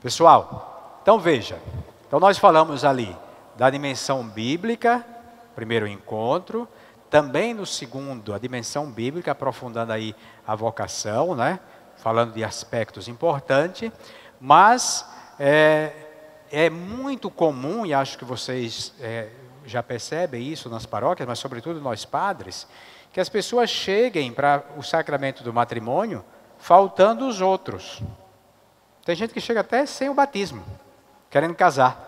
Pessoal, então veja. Então nós falamos ali da dimensão bíblica, primeiro encontro. Também no segundo, a dimensão bíblica, aprofundando aí a vocação, né? Falando de aspectos importantes. Mas é muito comum, e acho que vocês já percebem isso nas paróquias, mas sobretudo nós padres, que as pessoas cheguem para o sacramento do matrimônio faltando os outros. Tem gente que chega até sem o batismo, querendo casar.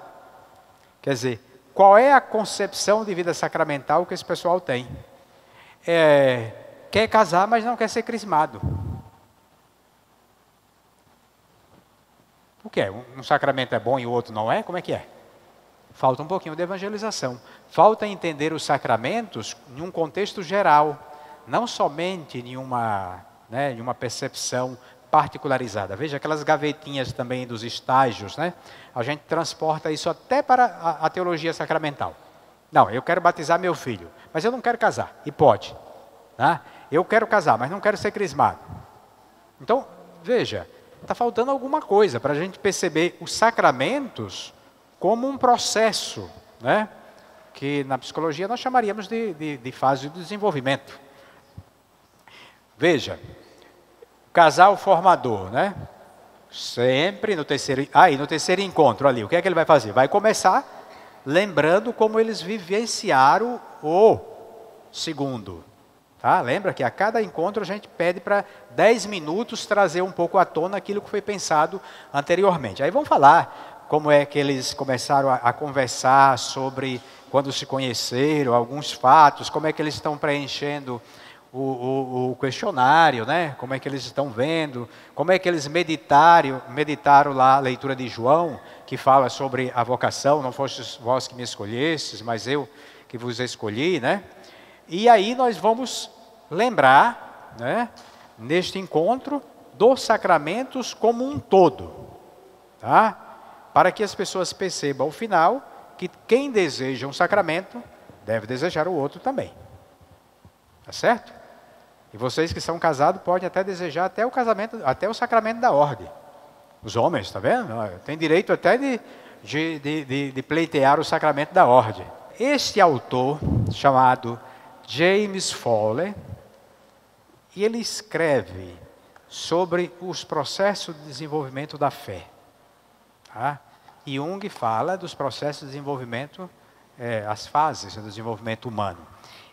Quer dizer, qual é a concepção de vida sacramental que esse pessoal tem? Quer casar, mas não quer ser crismado. O que é? Um sacramento é bom e o outro não é? Como é que é? Falta um pouquinho de evangelização. Falta entender os sacramentos em um contexto geral, não somente em uma percepção particularizada. Veja aquelas gavetinhas também dos estágios, né? A gente transporta isso até para a teologia sacramental. Não, eu quero batizar meu filho, mas eu não quero casar, e pode. Tá? Eu quero casar, mas não quero ser crismado. Então, veja, está faltando alguma coisa para a gente perceber os sacramentos como um processo, né? Que na psicologia nós chamaríamos de fase de desenvolvimento. Veja, casal formador, né? Sempre no terceiro encontro ali, o que é que ele vai fazer? Vai começar lembrando como eles vivenciaram o segundo. Tá? Lembra que a cada encontro a gente pede para 10 minutos trazer um pouco à tona aquilo que foi pensado anteriormente. Aí vamos falar como é que eles começaram a conversar sobre quando se conheceram, alguns fatos, como é que eles estão preenchendo o questionário, né? Como é que eles estão vendo, como é que eles meditaram lá a leitura de João, que fala sobre a vocação, não fostes vós que me escolhestes, mas eu que vos escolhi, né? E aí nós vamos lembrar, né, neste encontro, dos sacramentos como um todo, tá? Para que as pessoas percebam ao final que quem deseja um sacramento deve desejar o outro também. Tá certo? E vocês que são casados podem até desejar até o casamento, até o sacramento da ordem. Os homens, tá vendo? Tem direito até de pleitear o sacramento da ordem. Este autor, chamado James Fowler, e ele escreve sobre os processos de desenvolvimento da fé. Tá? Jung fala dos processos de desenvolvimento, as fases do desenvolvimento humano.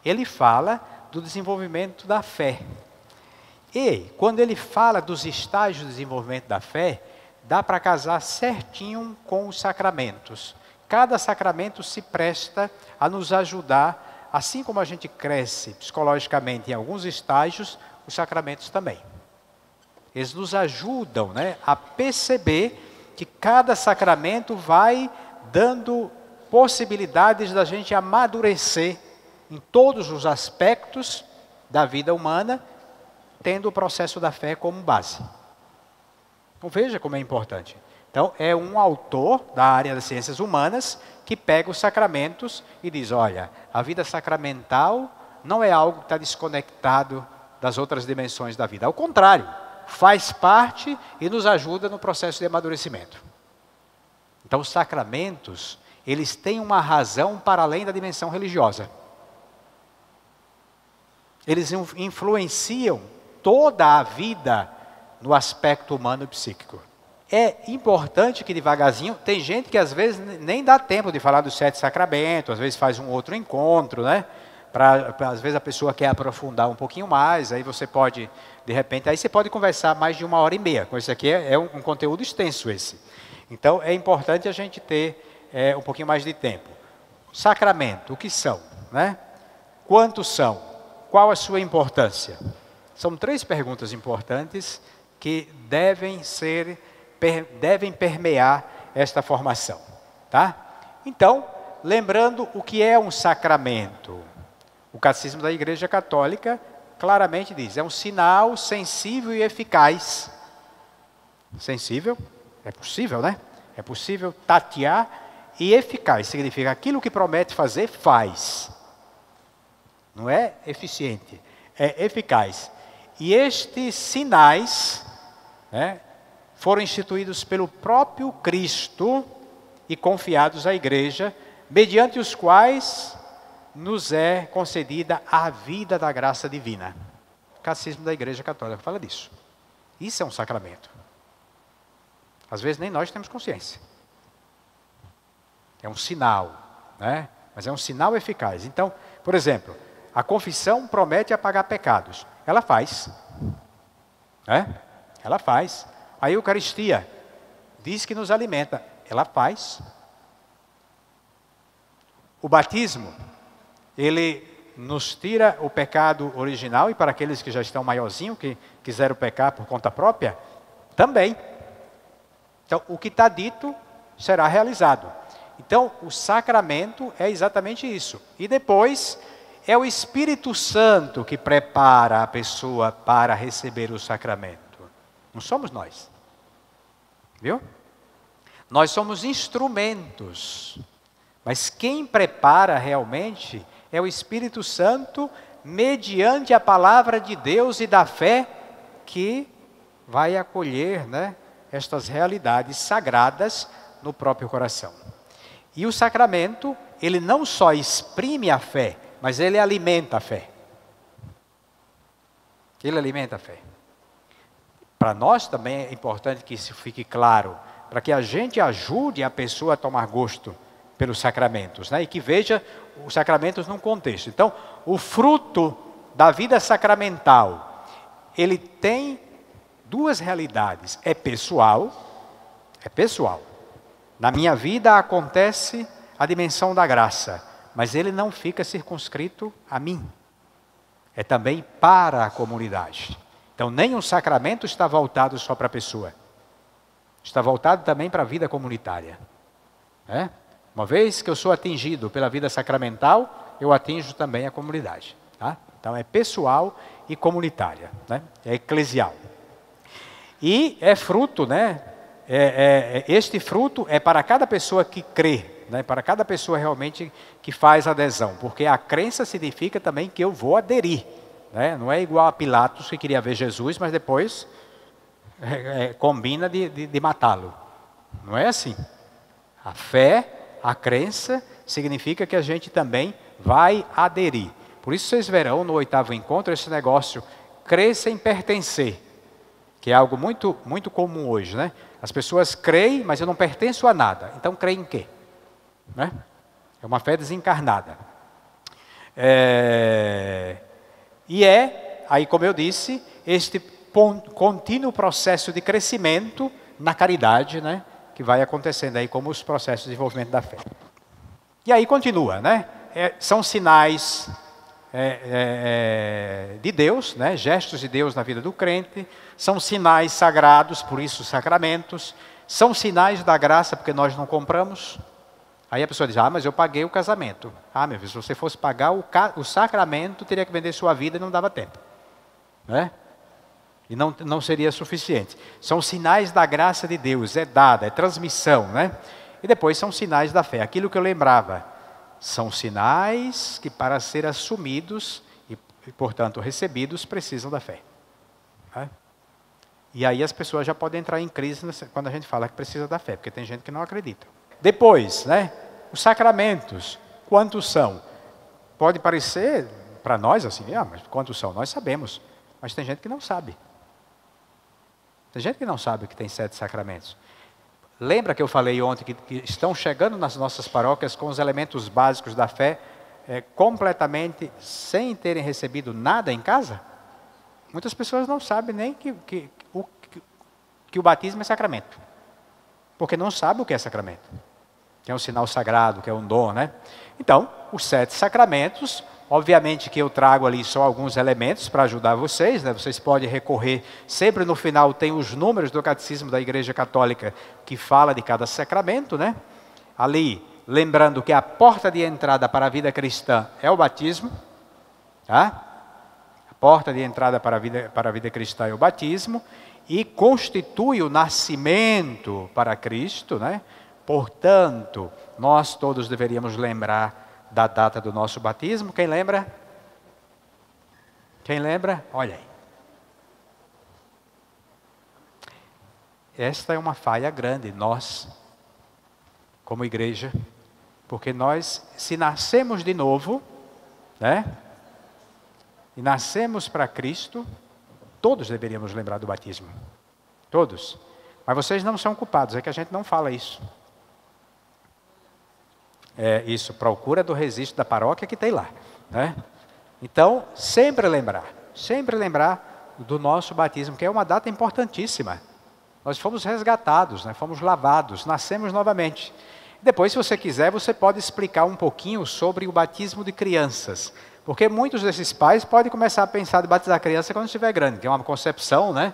Ele fala do desenvolvimento da fé. E, quando ele fala dos estágios de desenvolvimento da fé, dá para casar certinho com os sacramentos. Cada sacramento se presta a nos ajudar, assim como a gente cresce psicologicamente em alguns estágios, os sacramentos também. Eles nos ajudam, né, a perceber que cada sacramento vai dando possibilidades da gente amadurecer em todos os aspectos da vida humana, tendo o processo da fé como base. Então veja como é importante. Então é um autor da área das ciências humanas que pega os sacramentos e diz, olha, a vida sacramental não é algo que está desconectado das outras dimensões da vida. Ao contrário, faz parte e nos ajuda no processo de amadurecimento. Então os sacramentos, eles têm uma razão para além da dimensão religiosa. Eles influenciam toda a vida no aspecto humano e psíquico. É importante que devagarzinho, tem gente que às vezes nem dá tempo de falar dos 7 sacramentos, às vezes faz um outro encontro, né? Às vezes a pessoa quer aprofundar um pouquinho mais, aí você pode, de repente, aí você pode conversar mais de 1h30, com isso aqui é um conteúdo extenso esse. Então é importante a gente ter um pouquinho mais de tempo. Sacramento, o que são, né? Quantos são? Qual a sua importância? São 3 perguntas importantes que devem permear esta formação. Tá? Então, lembrando o que é um sacramento. O Catecismo da Igreja Católica claramente diz, é um sinal sensível e eficaz. Sensível, é possível, né? É possível tatear, e eficaz significa aquilo que promete fazer, faz. Não é eficiente, é eficaz. E estes sinais, né, foram instituídos pelo próprio Cristo e confiados à igreja, mediante os quais nos é concedida a vida da graça divina. O Catecismo da Igreja Católica fala disso. Isso é um sacramento. Às vezes nem nós temos consciência. É um sinal, né? Mas é um sinal eficaz. Então, por exemplo, a confissão promete apagar pecados. Ela faz. Né? Ela faz. A Eucaristia diz que nos alimenta. Ela faz. O batismo, ele nos tira o pecado original, e para aqueles que já estão maiorzinhos, que quiseram pecar por conta própria, também. Então, o que está dito será realizado. Então, o sacramento é exatamente isso. E depois, é o Espírito Santo que prepara a pessoa para receber o sacramento. Não somos nós. Viu? Nós somos instrumentos. Mas quem prepara realmente é o Espírito Santo, mediante a palavra de Deus e da fé, que vai acolher, né, estas realidades sagradas no próprio coração. E o sacramento, ele não só exprime a fé, mas ele alimenta a fé. Ele alimenta a fé. Para nós também é importante que isso fique claro, para que a gente ajude a pessoa a tomar gosto pelos sacramentos, né? E que veja os sacramentos num contexto. Então, o fruto da vida sacramental, ele tem duas realidades. É pessoal. Na minha vida acontece a dimensão da graça, mas ele não fica circunscrito a mim. É também para a comunidade. Então, nem o sacramento está voltado só para a pessoa. Está voltado também para a vida comunitária. Né? Uma vez que eu sou atingido pela vida sacramental, eu atinjo também a comunidade. Tá? Então é pessoal e comunitária, né? É eclesial. E é fruto, né? Este fruto é para cada pessoa que crê, né? Para cada pessoa realmente que faz adesão, porque a crença significa também que eu vou aderir. Né? Não é igual a Pilatos que queria ver Jesus, mas depois combina de matá-lo. Não é assim. A fé, a crença, significa que a gente também vai aderir. Por isso vocês verão no 8º encontro esse negócio, crer sem pertencer, que é algo muito, muito comum hoje, né? As pessoas creem, mas eu não pertenço a nada. Então creem em quê? Né? É uma fé desencarnada. E aí como eu disse, este contínuo processo de crescimento na caridade, né? Que vai acontecendo aí como os processos de desenvolvimento da fé. E aí continua, né? São sinais de Deus, né? Gestos de Deus na vida do crente, são sinais sagrados, por isso sacramentos, são sinais da graça, porque nós não compramos. Aí a pessoa diz, mas eu paguei o casamento. Meu filho, se você fosse pagar o sacramento, teria que vender sua vida e não dava tempo. Né? E não seria suficiente. São sinais da graça de Deus, é dada, é transmissão, né? E depois são sinais da fé. Aquilo que eu lembrava, são sinais que para ser assumidos e portanto, recebidos, precisam da fé. Né? E aí as pessoas já podem entrar em crise quando a gente fala que precisa da fé, porque tem gente que não acredita. Depois, né? Os sacramentos, quantos são? Pode parecer para nós assim, mas quantos são? Nós sabemos, mas tem gente que não sabe. Tem gente que não sabe que tem 7 sacramentos. Lembra que eu falei ontem que estão chegando nas nossas paróquias com os elementos básicos da fé, completamente sem terem recebido nada em casa? Muitas pessoas não sabem nem que o batismo é sacramento. Porque não sabem o que é sacramento. Que é um sinal sagrado, que é um dom, né? Então, os 7 sacramentos, obviamente que eu trago ali só alguns elementos para ajudar vocês, né? Vocês podem recorrer, sempre no final tem os números do Catecismo da Igreja Católica que fala de cada sacramento, né? Ali, lembrando que a porta de entrada para a vida cristã é o batismo, tá? A porta de entrada para a vida cristã é o batismo, e constitui o nascimento para Cristo, né? Portanto, nós todos deveríamos lembrar da data do nosso batismo. Quem lembra? Quem lembra? Olha aí. esta é uma falha grande, nós, como igreja, porque nós, se nascemos de novo, né? E nascemos para Cristo, todos deveríamos lembrar do batismo. Todos. Mas vocês não são culpados, é que a gente não fala isso. É isso, procura do registro da paróquia que tem lá, né? Então, sempre lembrar do nosso batismo, que é uma data importantíssima. Nós fomos resgatados, né? Fomos lavados, nascemos novamente. Depois, se você quiser, você pode explicar um pouquinho sobre o batismo de crianças. Porque muitos desses pais podem começar a pensar de batizar a criança quando estiver grande, que é uma concepção, né,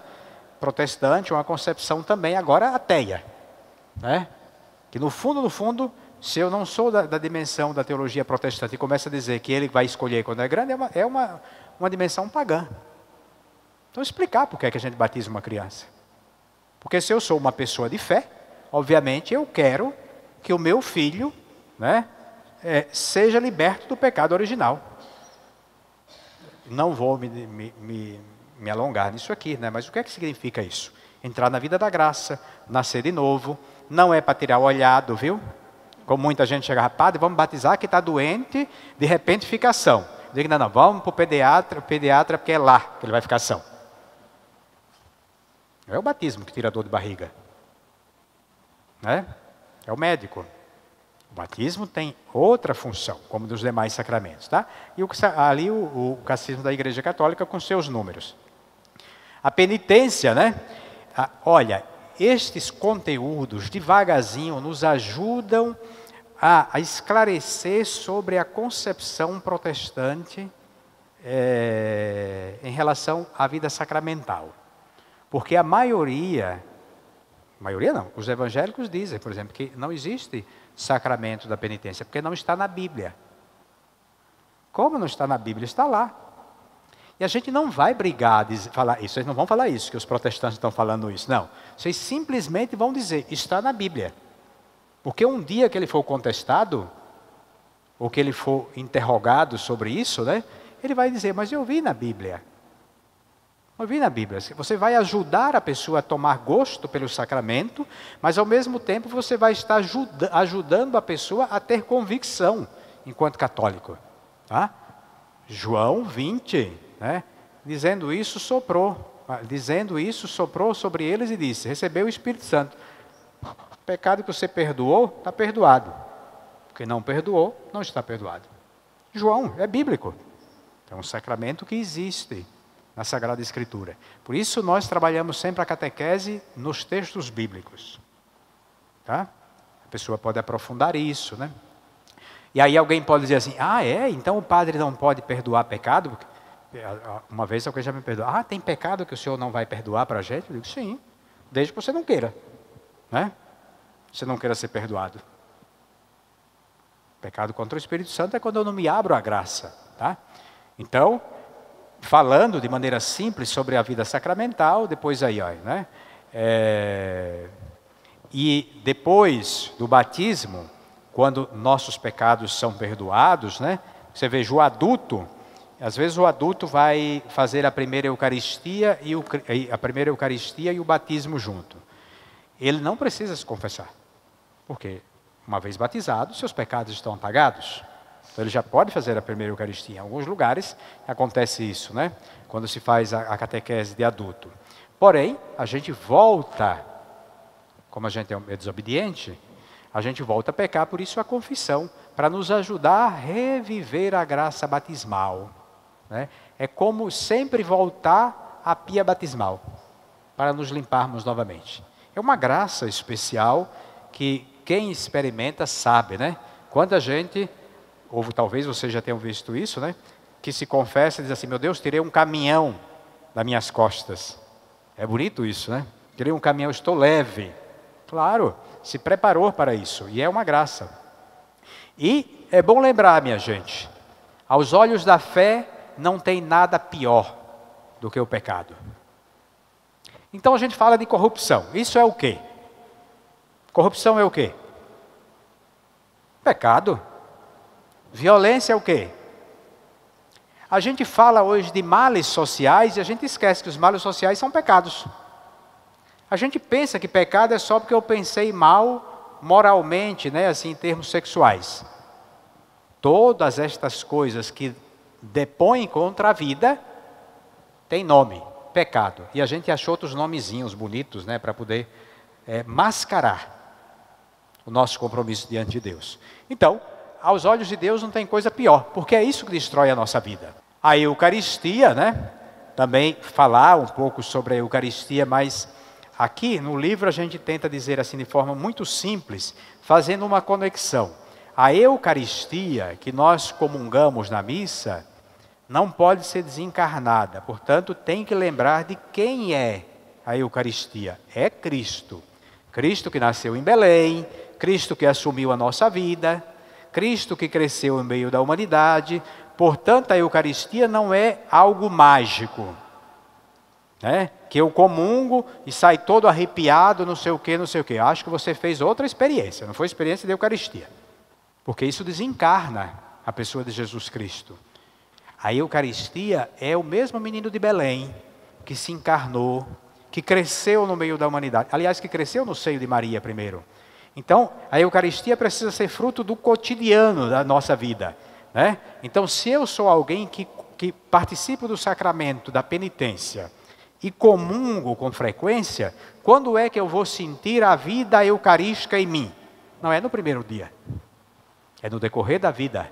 protestante, uma concepção também agora ateia, né? Que no fundo, se eu não sou da dimensão da teologia protestante e começo a dizer que ele vai escolher quando é grande, é uma dimensão pagã. Então explicar por que é que a gente batiza uma criança. Porque se eu sou uma pessoa de fé, obviamente eu quero que o meu filho, né, seja liberto do pecado original. Não vou me alongar nisso aqui, né? Mas o que é que significa isso? Entrar na vida da graça, nascer de novo, não é para tirar o olhado, viu? Como muita gente chega, padre, vamos batizar que está doente, de repente fica ação. Digo, não, vamos para o pediatra porque é lá que ele vai ficar ação. É o batismo que tira a dor de barriga, né? É o médico. O batismo tem outra função, como dos demais sacramentos, tá? E ali o catecismo da Igreja Católica com seus números. A penitência, né? Olha, estes conteúdos, devagarzinho, nos ajudam a esclarecer sobre a concepção protestante em relação à vida sacramental. Porque a maioria não, os evangélicos dizem, por exemplo, que não existe sacramento da penitência, porque não está na Bíblia. Como não está na Bíblia? Está lá. E a gente não vai brigar, falar isso, vocês não vão falar isso, que os protestantes estão falando isso, não. Vocês simplesmente vão dizer, está na Bíblia. Porque um dia que ele for contestado, ou que ele for interrogado sobre isso, né, ele vai dizer, mas eu vi na Bíblia. Eu vi na Bíblia. Você vai ajudar a pessoa a tomar gosto pelo sacramento, mas ao mesmo tempo você vai estar ajudando a pessoa a ter convicção enquanto católico. Tá? João 20, né? Dizendo isso soprou sobre eles e disse, recebeu o Espírito Santo. O pecado que você perdoou, está perdoado. Porque não perdoou, não está perdoado. João, é bíblico. É um sacramento que existe na Sagrada Escritura. Por isso nós trabalhamos sempre a catequese nos textos bíblicos. Tá? A pessoa pode aprofundar isso, né? E aí alguém pode dizer assim, então o padre não pode perdoar pecado? Uma vez alguém já me perdoou, tem pecado que o senhor não vai perdoar para a gente? Eu digo, sim, desde que você não queira, né? Você não queira ser perdoado. Pecado contra o Espírito Santo é quando eu não me abro à graça, tá? Então, falando de maneira simples sobre a vida sacramental, depois aí, né? E depois do batismo, quando nossos pecados são perdoados, né? Você veja o adulto, às vezes o adulto vai fazer a primeira Eucaristia e o batismo junto. Ele não precisa se confessar, porque uma vez batizado, seus pecados estão apagados. Então ele já pode fazer a primeira Eucaristia. Em alguns lugares acontece isso, né? Quando se faz a catequese de adulto. Porém, a gente volta, como a gente é desobediente, a gente volta a pecar, por isso a confissão, para nos ajudar a reviver a graça batismal, né? É como sempre voltar à pia batismal, para nos limparmos novamente. É uma graça especial que quem experimenta sabe, né? Quanta gente, ou talvez vocês já tenham visto isso, né? Que se confessa e diz assim, meu Deus, tirei um caminhão das minhas costas. É bonito isso, né? Tirei um caminhão, estou leve. Claro, se preparou para isso, e é uma graça. E é bom lembrar, minha gente, aos olhos da fé, não tem nada pior do que o pecado. Então a gente fala de corrupção. Isso é o quê? Corrupção é o quê? Pecado. Violência é o quê? A gente fala hoje de males sociais e a gente esquece que os males sociais são pecados. A gente pensa que pecado é só porque eu pensei mal moralmente, né, assim, em termos sexuais. Todas estas coisas que depõem contra a vida tem nome, pecado. E a gente achou outros nomezinhos bonitos, né, para poder mascarar o nosso compromisso diante de Deus. Então, aos olhos de Deus não tem coisa pior, porque é isso que destrói a nossa vida. A Eucaristia, né, também falar um pouco sobre a Eucaristia, mas aqui no livro a gente tenta dizer assim de forma muito simples, fazendo uma conexão. A Eucaristia que nós comungamos na missa não pode ser desencarnada, portanto tem que lembrar de quem é a Eucaristia. É Cristo. Cristo que nasceu em Belém, Cristo que assumiu a nossa vida, Cristo que cresceu no meio da humanidade. Portanto, a Eucaristia não é algo mágico, né? Que eu comungo e sai todo arrepiado, não sei o que, não sei o que. Acho que você fez outra experiência, não foi experiência de Eucaristia. Porque isso desencarna a pessoa de Jesus Cristo. A Eucaristia é o mesmo menino de Belém, que se encarnou, que cresceu no meio da humanidade. Aliás, que cresceu no seio de Maria primeiro. Então, a Eucaristia precisa ser fruto do cotidiano da nossa vida, né? Então, se eu sou alguém que participo do sacramento da penitência e comungo com frequência, quando é que eu vou sentir a vida eucarística em mim? Não é no primeiro dia, é no decorrer da vida.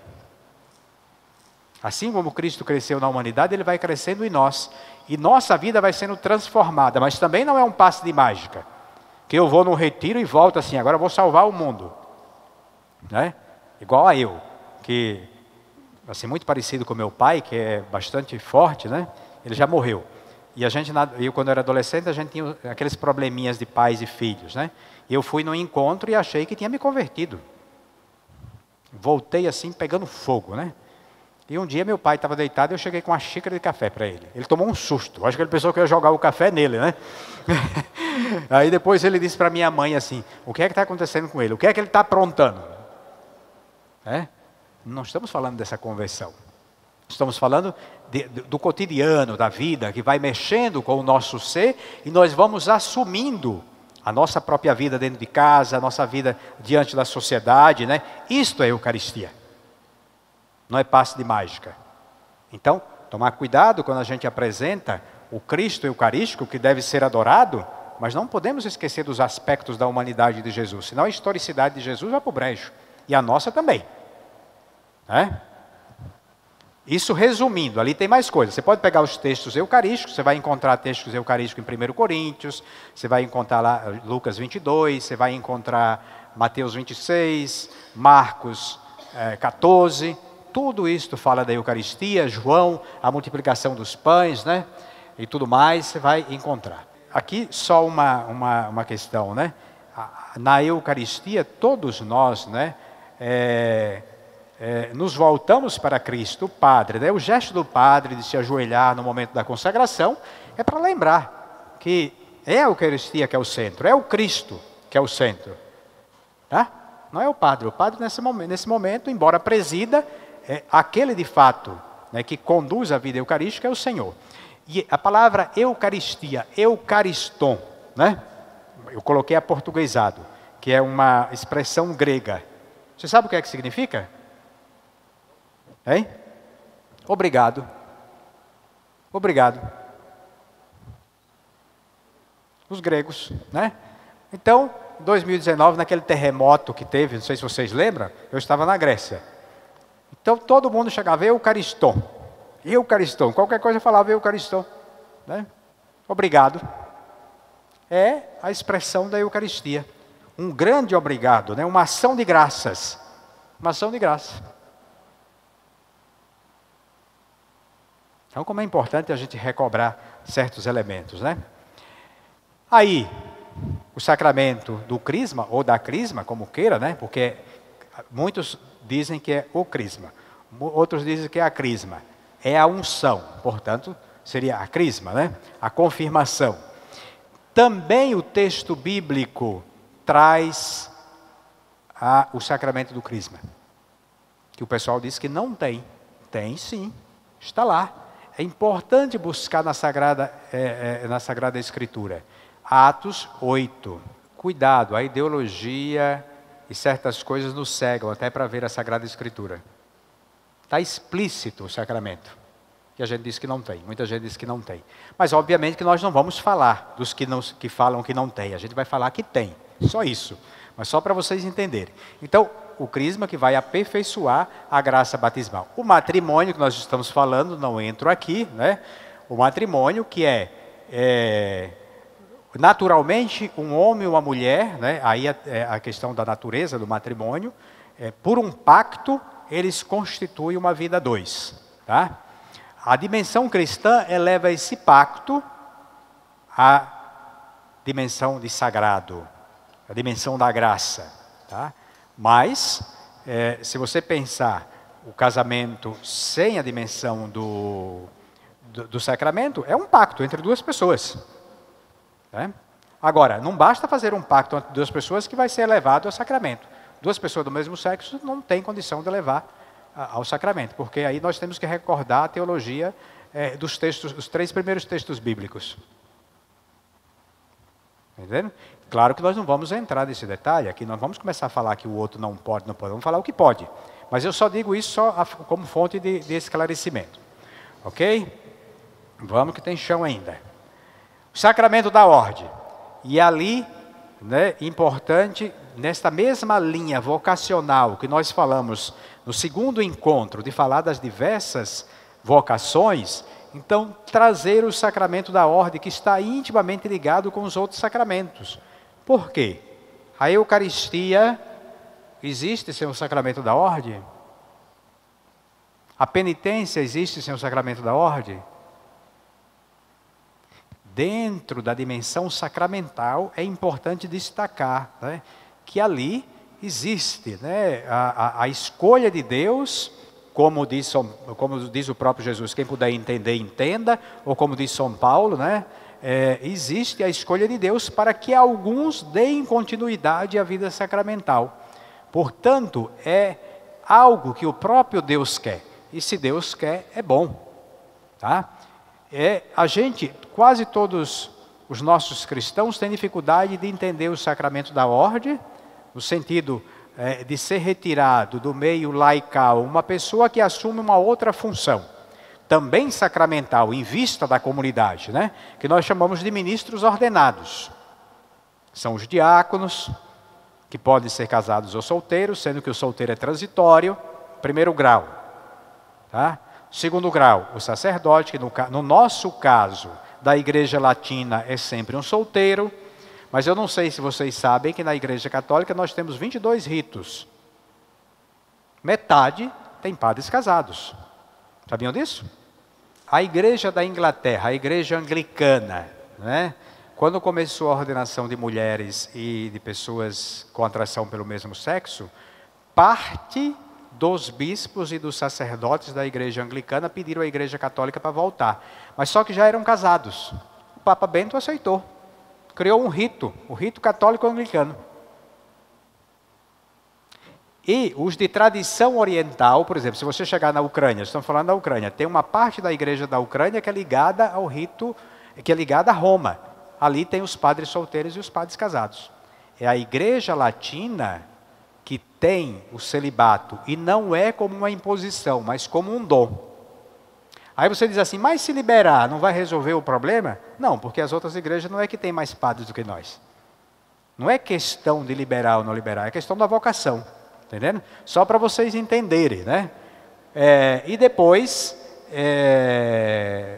Assim como Cristo cresceu na humanidade, Ele vai crescendo em nós. E nossa vida vai sendo transformada, mas também não é um passe de mágica. Que eu vou num retiro e volto assim, agora eu vou salvar o mundo, né? Igual a eu, que assim, muito parecido com meu pai, que é bastante forte, né? Ele já morreu. E eu quando era adolescente, a gente tinha aqueles probleminhas de pais e filhos, né? E eu fui num encontro e achei que tinha me convertido. Voltei assim, pegando fogo, né? E um dia meu pai estava deitado e eu cheguei com uma xícara de café para ele. Ele tomou um susto, acho que ele pensou que eu ia jogar o café nele, né? Aí depois ele disse para minha mãe assim, o que é que está acontecendo com ele? O que é que ele está aprontando? Não estamos falando dessa conversão. Estamos falando do cotidiano, da vida, que vai mexendo com o nosso ser e nós vamos assumindo a nossa própria vida dentro de casa, a nossa vida diante da sociedade, né? Isto é Eucaristia. Não é passe de mágica. Então, tomar cuidado quando a gente apresenta o Cristo Eucarístico, que deve ser adorado, mas não podemos esquecer dos aspectos da humanidade de Jesus, senão a historicidade de Jesus vai para o brejo, e a nossa também. Isso resumindo, ali tem mais coisas. Você pode pegar os textos eucarísticos, você vai encontrar textos eucarísticos em 1 Coríntios, você vai encontrar lá Lucas 22, você vai encontrar Mateus 26, Marcos 14, tudo isso fala da Eucaristia, João, a multiplicação dos pães, né? E tudo mais, você vai encontrar. Aqui só uma questão, né? Na Eucaristia, todos nós, né? Nos voltamos para Cristo, o Padre, né? O gesto do Padre de se ajoelhar no momento da consagração é para lembrar que é a Eucaristia que é o centro, é o Cristo que é o centro, tá? Não é o Padre. O Padre nesse momento, embora presida, aquele de fato, né, que conduz a vida eucarística é o Senhor. E a palavra Eucaristia, Eucariston, né? Eu coloquei aportuguesado, que é uma expressão grega. Você sabe o que é que significa? Hein? Obrigado. Obrigado. Os gregos, né? Então, em 2019, naquele terremoto que teve, não sei se vocês lembram, eu estava na Grécia. Então, todo mundo chegava, Eucariston. Eucariston, qualquer coisa falava Eucariston, né? Obrigado. É a expressão da Eucaristia. Um grande obrigado, né? Uma ação de graças. Uma ação de graça. Então, como é importante a gente recobrar certos elementos, né? Aí, o sacramento do crisma, ou da crisma, como queira, né? Porque muitos dizem que é o crisma. Outros dizem que é a crisma. É a unção, portanto, seria a crisma, né? A confirmação. Também o texto bíblico traz o sacramento do crisma. Que o pessoal diz que não tem. Tem sim, está lá. É importante buscar na Sagrada Escritura. Atos 8. Cuidado, a ideologia e certas coisas nos cegam até para ver a Sagrada Escritura. Está explícito o sacramento. Que a gente diz que não tem, muita gente diz que não tem. Mas obviamente que nós não vamos falar dos que falam que não tem, a gente vai falar que tem, só isso. Mas só para vocês entenderem. Então, o crisma que vai aperfeiçoar a graça batismal. O matrimônio que nós estamos falando, não entro aqui, né? O matrimônio que é naturalmente um homem e uma mulher, né? Aí é a questão da natureza do matrimônio, por um pacto eles constituem uma vida a dois, tá? A dimensão cristã eleva esse pacto à dimensão de sagrado, a dimensão da graça. Tá? Mas, se você pensar o casamento sem a dimensão do sacramento, é um pacto entre duas pessoas. Né? Agora, não basta fazer um pacto entre duas pessoas que vai ser elevado ao sacramento. Duas pessoas do mesmo sexo não têm condição de levar ao sacramento, porque aí nós temos que recordar a teologia dos textos, dos 3 primeiros textos bíblicos. Entendendo? Claro que nós não vamos entrar nesse detalhe, aqui nós vamos começar a falar que o outro não pode, vamos falar o que pode. Mas eu só digo isso como fonte de esclarecimento. Ok? Vamos que tem chão ainda. O sacramento da ordem. E ali, né, importante, nesta mesma linha vocacional que nós falamos no segundo encontro, de falar das diversas vocações, então trazer o sacramento da ordem, que está intimamente ligado com os outros sacramentos. Por quê? A Eucaristia existe sem o sacramento da ordem? A penitência existe sem o sacramento da ordem? Dentro da dimensão sacramental, é importante destacar, né, que ali existe, né, a escolha de Deus, como diz o próprio Jesus, quem puder entender, entenda, ou como diz São Paulo, né, existe a escolha de Deus para que alguns deem continuidade à vida sacramental. Portanto, é algo que o próprio Deus quer, e se Deus quer, é bom. Tá? Quase todos os nossos cristãos têm dificuldade de entender o sacramento da ordem, no sentido de ser retirado do meio laical uma pessoa que assume uma outra função, também sacramental, em vista da comunidade, né? Que nós chamamos de ministros ordenados. São os diáconos, que podem ser casados ou solteiros, sendo que o solteiro é transitório, 1º grau. Tá? 2º grau, o sacerdote, que no nosso caso, da Igreja Latina, é sempre um solteiro. Mas eu não sei se vocês sabem que na Igreja Católica nós temos 22 ritos. Metade tem padres casados. Sabiam disso? A Igreja da Inglaterra, a Igreja Anglicana, né? Quando começou a ordenação de mulheres e de pessoas com atração pelo mesmo sexo, parte dos bispos e dos sacerdotes da Igreja Anglicana pediram à Igreja Católica para voltar. Mas só que já eram casados. O Papa Bento aceitou. Criou um rito, o rito católico anglicano. E os de tradição oriental, por exemplo, se você chegar na Ucrânia, estamos falando da Ucrânia, tem uma parte da igreja da Ucrânia que é ligada ao rito, que é ligada a Roma. Ali tem os padres solteiros e os padres casados. É a Igreja Latina que tem o celibato, e não é como uma imposição, mas como um dom. Aí você diz assim, mas se liberar, não vai resolver o problema? Não, porque as outras igrejas não é que tem mais padres do que nós. Não é questão de liberar ou não liberar, é questão da vocação. Entendendo? Só para vocês entenderem, né? E depois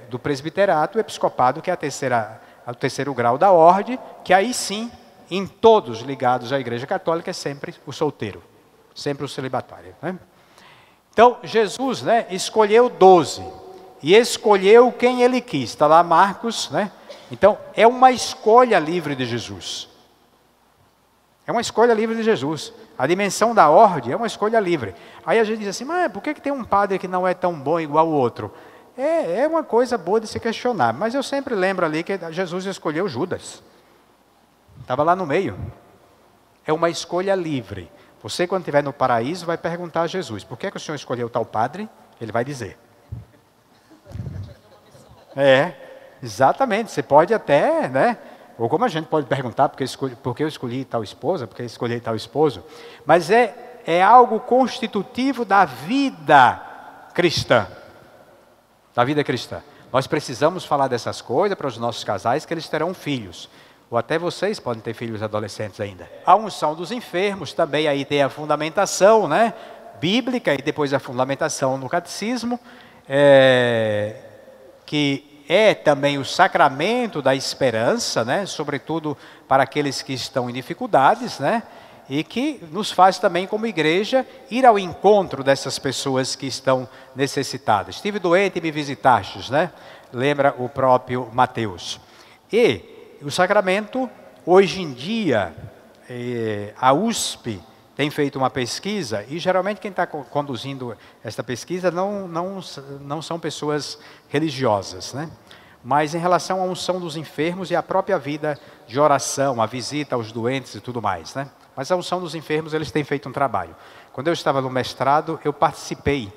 do presbiterato, o episcopado, que é o 3º grau da ordem, que aí sim, em todos ligados à Igreja Católica, é sempre o solteiro, sempre o celibatário. Né? Então, Jesus, né, escolheu 12, e escolheu quem ele quis. Está lá Marcos, né? Então, é uma escolha livre de Jesus. É uma escolha livre de Jesus. A dimensão da ordem é uma escolha livre. Aí a gente diz assim, mas por que tem um padre que não é tão bom igual o outro? É uma coisa boa de se questionar. Mas eu sempre lembro ali que Jesus escolheu Judas. Estava lá no meio. É uma escolha livre. Você, quando estiver no paraíso, vai perguntar a Jesus, por que o senhor escolheu tal padre? Ele vai dizer. Exatamente. Você pode até, né, Ou como a gente pode perguntar, por que eu escolhi tal esposa, por que eu escolhi tal esposo. Mas é algo constitutivo da vida cristã. Da vida cristã. Nós precisamos falar dessas coisas para os nossos casais, que eles terão filhos. Ou até vocês podem ter filhos adolescentes ainda. A unção dos enfermos também aí tem a fundamentação, né, bíblica, e depois a fundamentação no catecismo, que é também o sacramento da esperança, né, sobretudo para aqueles que estão em dificuldades, né, e que nos faz também, como igreja, ir ao encontro dessas pessoas que estão necessitadas. Estive doente e me visitastes, né? Lembra o próprio Mateus. E o sacramento, hoje em dia, a USP tem feito uma pesquisa, e geralmente quem está conduzindo esta pesquisa não são pessoas religiosas, né? Mas em relação à unção dos enfermos e à própria vida de oração, a visita aos doentes e tudo mais, né? Mas a unção dos enfermos, eles têm feito um trabalho. Quando eu estava no mestrado, eu participei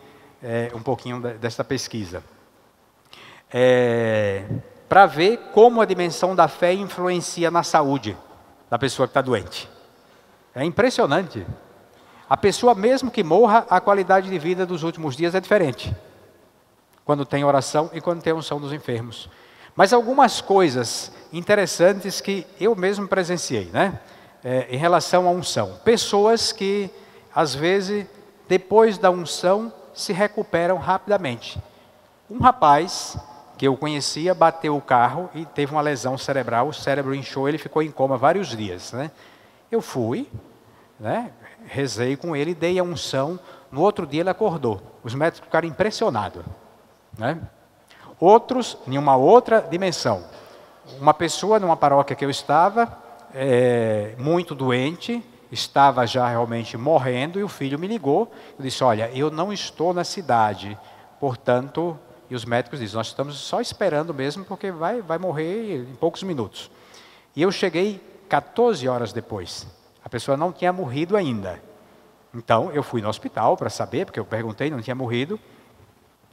um pouquinho desta pesquisa. Para ver como a dimensão da fé influencia na saúde da pessoa que está doente. É impressionante. A pessoa, mesmo que morra, a qualidade de vida dos últimos dias é diferente. Quando tem oração e quando tem a unção dos enfermos. Mas algumas coisas interessantes que eu mesmo presenciei, né? Em relação à unção. Pessoas que, às vezes, depois da unção, se recuperam rapidamente. Um rapaz que eu conhecia bateu o carro e teve uma lesão cerebral, o cérebro inchou, ele ficou em coma vários dias, né? Eu fui, né? Rezei com ele, dei a unção, no outro dia ele acordou. Os médicos ficaram impressionados, né? Outros, em uma outra dimensão. Uma pessoa numa paróquia que eu estava, muito doente, estava já realmente morrendo, e o filho me ligou, eu disse, olha, eu não estou na cidade, portanto, e os médicos dizem, nós estamos só esperando mesmo, porque vai morrer em poucos minutos. E eu cheguei 14 horas depois, a pessoa não tinha morrido ainda. Então, eu fui no hospital para saber, porque eu perguntei, não tinha morrido,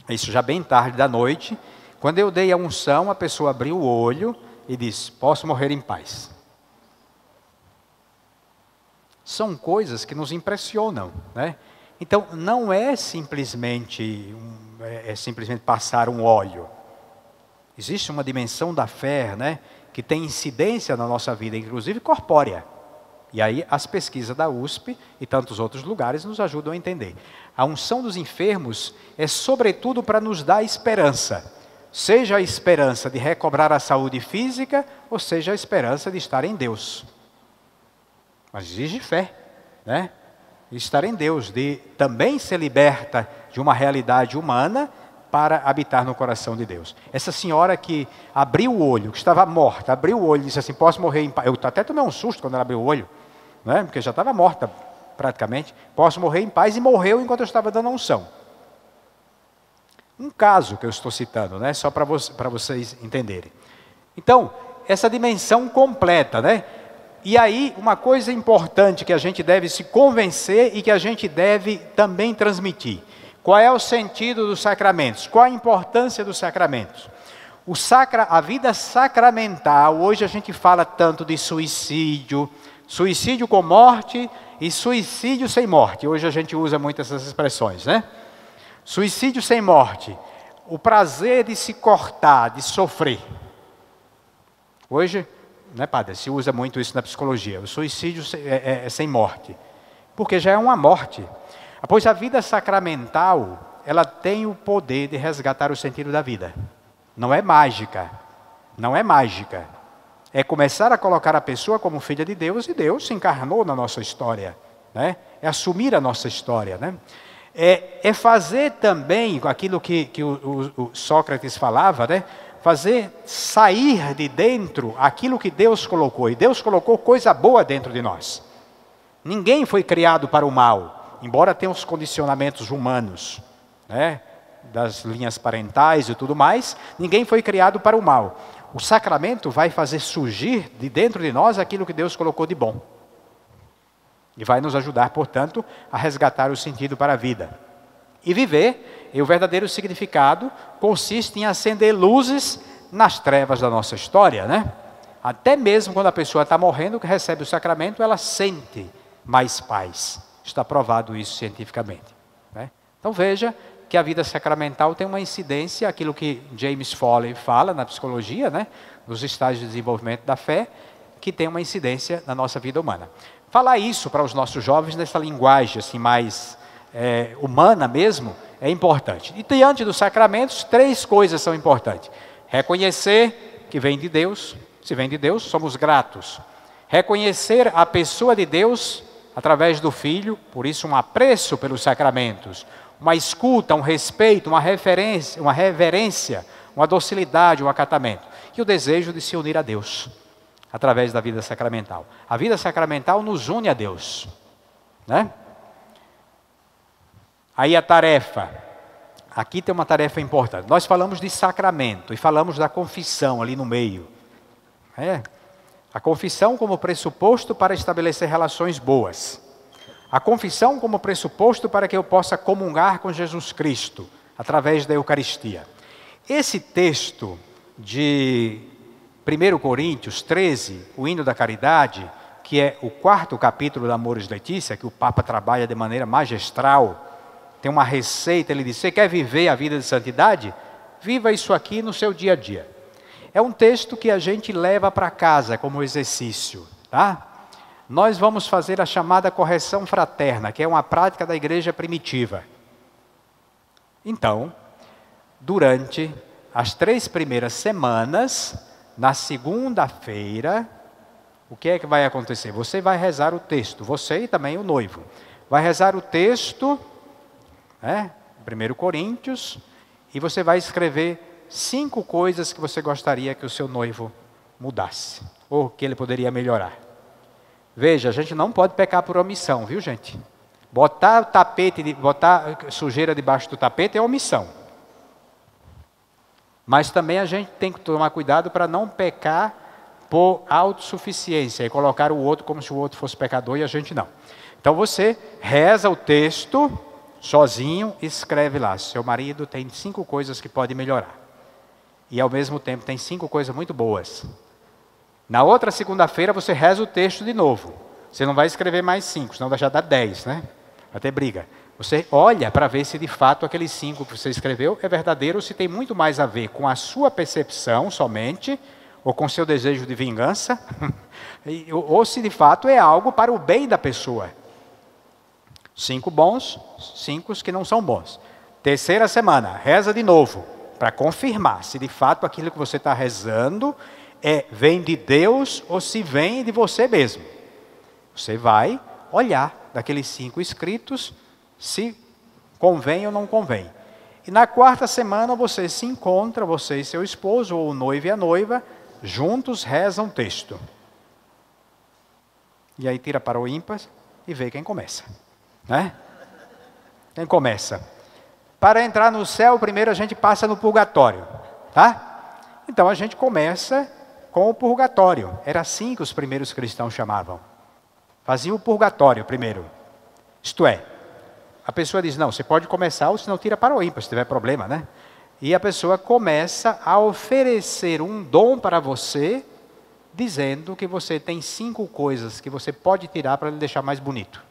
isso já bem tarde da noite. Quando eu dei a unção, a pessoa abriu o olho e disse, posso morrer em paz. São coisas que nos impressionam, né? Então, não é simplesmente passar um óleo. Existe uma dimensão da fé, né, que tem incidência na nossa vida, inclusive corpórea. E aí as pesquisas da USP e tantos outros lugares nos ajudam a entender. A unção dos enfermos é sobretudo para nos dar esperança. Seja a esperança de recobrar a saúde física, ou seja a esperança de estar em Deus. Mas exige fé, né? Estar em Deus, de também ser liberta de uma realidade humana para habitar no coração de Deus. Essa senhora que abriu o olho, que estava morta, abriu o olho e disse assim, posso morrer em paz. Eu até tomei um susto quando ela abriu o olho, né? Porque já estava morta praticamente. Posso morrer em paz, e morreu enquanto eu estava dando a unção. Um caso que eu estou citando, né? Só para vocês entenderem. Então, essa dimensão completa, né? E aí, uma coisa importante que a gente deve se convencer e que a gente deve também transmitir. Qual é o sentido dos sacramentos? Qual a importância dos sacramentos? A vida sacramental, hoje a gente fala tanto de suicídio, suicídio com morte e suicídio sem morte. Hoje a gente usa muito essas expressões, né? Suicídio sem morte, o prazer de se cortar, de sofrer. Hoje, né, padre, se usa muito isso na psicologia, o suicídio é sem morte, porque já é uma morte. Pois a vida sacramental, ela tem o poder de resgatar o sentido da vida. Não é mágica, não é mágica. É começar a colocar a pessoa como filha de Deus, e Deus se encarnou na nossa história, né? É assumir a nossa história, né? É fazer também aquilo que o Sócrates falava, né? Fazer sair de dentro aquilo que Deus colocou. E Deus colocou coisa boa dentro de nós. Ninguém foi criado para o mal, embora tenha os condicionamentos humanos, né? Das linhas parentais e tudo mais. Ninguém foi criado para o mal. O sacramento vai fazer surgir de dentro de nós aquilo que Deus colocou de bom. E vai nos ajudar, portanto, a resgatar o sentido para a vida. E viver, e o verdadeiro significado, consiste em acender luzes nas trevas da nossa história, né? Até mesmo quando a pessoa está morrendo, que recebe o sacramento, ela sente mais paz. Está provado isso cientificamente, né? Então veja que a vida sacramental tem uma incidência, aquilo que James Foley fala na psicologia, né? Nos estágios de desenvolvimento da fé, que tem uma incidência na nossa vida humana. Falar isso para os nossos jovens nessa linguagem assim mais humana mesmo, é importante. E diante dos sacramentos, 3 coisas são importantes. Reconhecer que vem de Deus, se vem de Deus, somos gratos. Reconhecer a pessoa de Deus através do Filho, por isso um apreço pelos sacramentos, uma escuta, um respeito, uma reverência, uma docilidade, um acatamento. E o desejo de se unir a Deus, através da vida sacramental. A vida sacramental nos une a Deus, né? Aí a tarefa. Aqui tem uma tarefa importante. Nós falamos de sacramento e falamos da confissão ali no meio. A confissão como pressuposto para estabelecer relações boas. A confissão como pressuposto para que eu possa comungar com Jesus Cristo, através da Eucaristia. Esse texto de 1 Coríntios 13, o hino da caridade, que é o 4º capítulo da Amoris Laetitia, que o Papa trabalha de maneira magistral, tem uma receita, ele diz, você quer viver a vida de santidade? Viva isso aqui no seu dia a dia. É um texto que a gente leva para casa como exercício, tá? Nós vamos fazer a chamada correção fraterna, que é uma prática da igreja primitiva. Então, durante as 3 primeiras semanas, na segunda-feira, o que é que vai acontecer? Você vai rezar o texto, você e também o noivo. Vai rezar o texto, 1 Coríntios, e você vai escrever 5 coisas que você gostaria que o seu noivo mudasse, ou que ele poderia melhorar. Veja, a gente não pode pecar por omissão, viu gente? Botar sujeira debaixo do tapete é omissão. Mas também a gente tem que tomar cuidado para não pecar por autossuficiência e colocar o outro como se o outro fosse pecador e a gente não. Então você reza o texto sozinho e escreve lá, seu marido tem 5 coisas que pode melhorar. E ao mesmo tempo tem 5 coisas muito boas. Na outra segunda-feira você reza o texto de novo. Você não vai escrever mais 5, senão já dá 10, né? Vai ter briga. Você olha para ver se de fato aqueles 5 que você escreveu é verdadeiro ou se tem muito mais a ver com a sua percepção somente, ou com seu desejo de vingança, ou se de fato é algo para o bem da pessoa. 5 bons, 5 que não são bons. Terceira semana, reza de novo, para confirmar se de fato aquilo que você está rezando vem de Deus ou se vem de você mesmo. Você vai olhar daqueles 5 escritos se convém ou não convém. E na 4ª semana você se encontra, você e seu esposo, ou o noivo e a noiva, juntos rezam o texto. E aí tira para o ímpar e vê quem começa, né? Quem começa? Para entrar no céu, primeiro a gente passa no purgatório, tá? Então a gente começa com o purgatório. Era assim que os primeiros cristãos chamavam. Faziam o purgatório primeiro. Isto é, a pessoa diz, não, você pode começar, ou senão tira para o ímpar, se tiver problema, né? E a pessoa começa a oferecer um dom para você, dizendo que você tem 5 coisas que você pode tirar para lhe deixar mais bonito.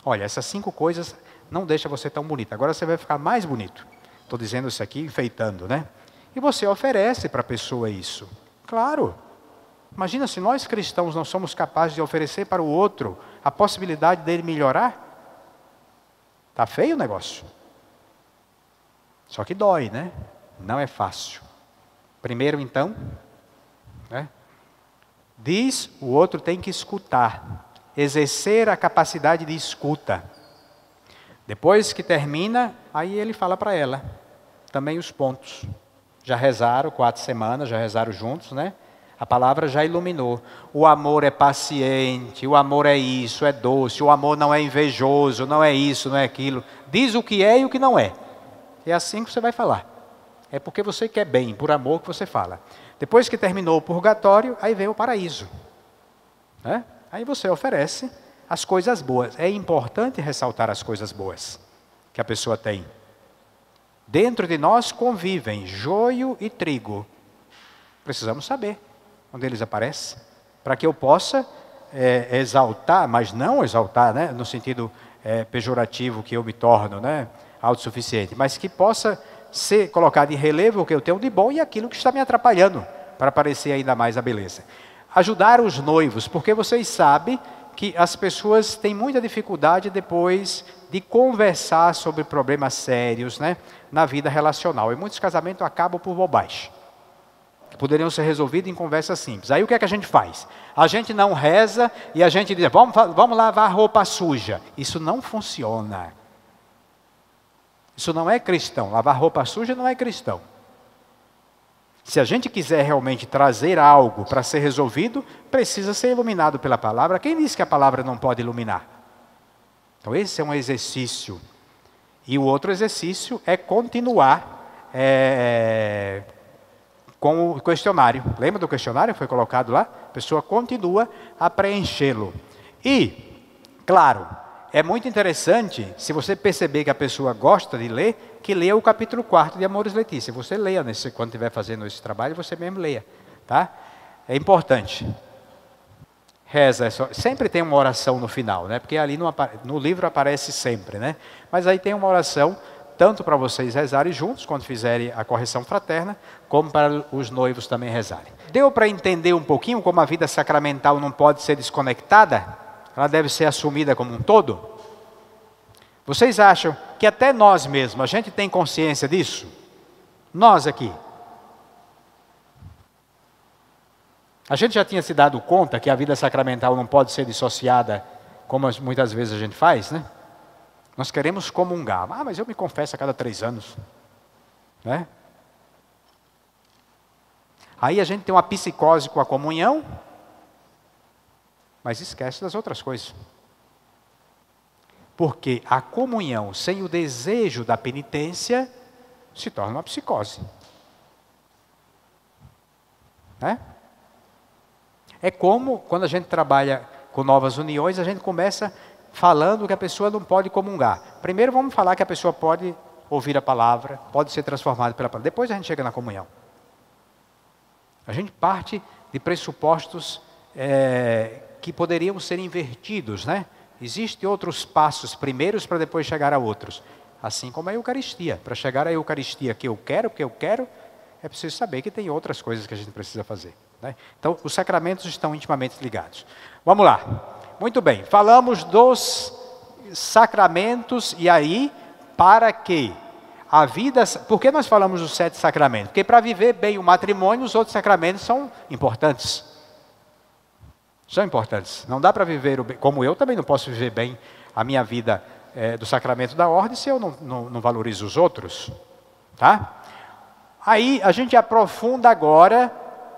Olha, essas 5 coisas não deixam você tão bonito, agora você vai ficar mais bonito. Estou dizendo isso aqui, enfeitando, né? E você oferece para a pessoa isso. Claro. Imagina se nós cristãos não somos capazes de oferecer para o outro a possibilidade dele melhorar. Está feio o negócio. Só que dói, né? Não é fácil. Primeiro, então, né? Diz, o outro tem que escutar. Exercer a capacidade de escuta. Depois que termina, aí ele fala para ela. Também os pontos. Já rezaram 4 semanas, já rezaram juntos, né? A palavra já iluminou. O amor é paciente, o amor é isso, é doce, o amor não é invejoso, não é isso, não é aquilo. Diz o que é e o que não é. É assim que você vai falar. É porque você quer bem, por amor que você fala. Depois que terminou o purgatório, aí vem o paraíso, né? Aí você oferece as coisas boas. É importante ressaltar as coisas boas que a pessoa tem. Dentro de nós convivem joio e trigo. Precisamos saber onde eles aparecem, para que eu possa exaltar, mas não exaltar, né, no sentido pejorativo que eu me torno, né, autossuficiente, mas que possa ser colocado em relevo o que eu tenho de bom e aquilo que está me atrapalhando, para parecer ainda mais a beleza. Ajudar os noivos, porque vocês sabem que as pessoas têm muita dificuldade depois de conversar sobre problemas sérios, né, na vida relacional. E muitos casamentos acabam por bobagem, que poderiam ser resolvidos em conversas simples. Aí o que é que a gente faz? A gente não reza e a gente diz, vamos lavar roupa suja. Isso não funciona. Isso não é cristão. Lavar roupa suja não é cristão. Se a gente quiser realmente trazer algo para ser resolvido, precisa ser iluminado pela palavra. Quem disse que a palavra não pode iluminar? Então esse é um exercício. E o outro exercício é continuar com o questionário. Lembra do questionário que foi colocado lá? A pessoa continua a preenchê-lo. E, claro, é muito interessante, se você perceber que a pessoa gosta de ler, que leia o capítulo 4 de Amores Letícia. Você leia, quando estiver fazendo esse trabalho, você mesmo leia. Tá? É importante. Reza, sempre tem uma oração no final, né? Porque ali no livro aparece sempre, né? Mas aí tem uma oração, tanto para vocês rezarem juntos, quando fizerem a correção fraterna, como para os noivos também rezarem. Deu para entender um pouquinho como a vida sacramental não pode ser desconectada? Ela deve ser assumida como um todo? Vocês acham que até nós mesmos, a gente tem consciência disso? Nós aqui. A gente já tinha se dado conta que a vida sacramental não pode ser dissociada, como muitas vezes a gente faz, né? Nós queremos comungar. Ah, mas eu me confesso a cada 3 anos. Né? Aí a gente tem uma psicose com a comunhão, mas esquece das outras coisas. Porque a comunhão sem o desejo da penitência se torna uma psicose. Né? É como quando a gente trabalha com novas uniões, a gente começa falando que a pessoa não pode comungar. Primeiro vamos falar que a pessoa pode ouvir a palavra, pode ser transformada pela palavra. Depois a gente chega na comunhão. A gente parte de pressupostos que poderiam ser invertidos, né? Existem outros passos primeiros para depois chegar a outros. Assim como a Eucaristia. Para chegar à Eucaristia que eu quero, é preciso saber que tem outras coisas que a gente precisa fazer. Né? Então, os sacramentos estão intimamente ligados. Vamos lá. Muito bem. Falamos dos sacramentos e aí, para que a vida... Por que nós falamos dos 7 sacramentos? Porque para viver bem o matrimônio, os outros sacramentos são importantes. São importantes. Não dá para viver, como eu também não posso viver bem a minha vida do sacramento da ordem se eu não valorizo os outros. Tá? Aí a gente aprofunda agora,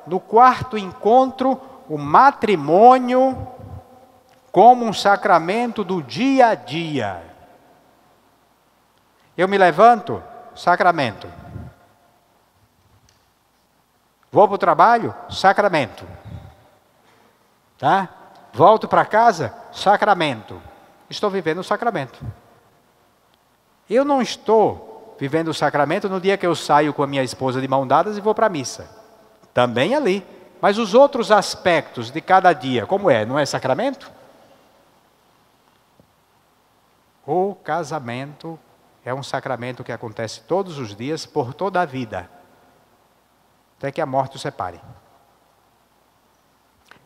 no 4º encontro, o matrimônio como um sacramento do dia a dia. Eu me levanto, sacramento. Vou para o trabalho, sacramento. Tá? Volto para casa, sacramento. Estou vivendo o sacramento. Eu não estou vivendo o sacramento no dia que eu saio com a minha esposa de mão dadas e vou para a missa. Também ali. Mas os outros aspectos de cada dia, como é? Não é sacramento? O casamento é um sacramento que acontece todos os dias, por toda a vida. Até que a morte o separe.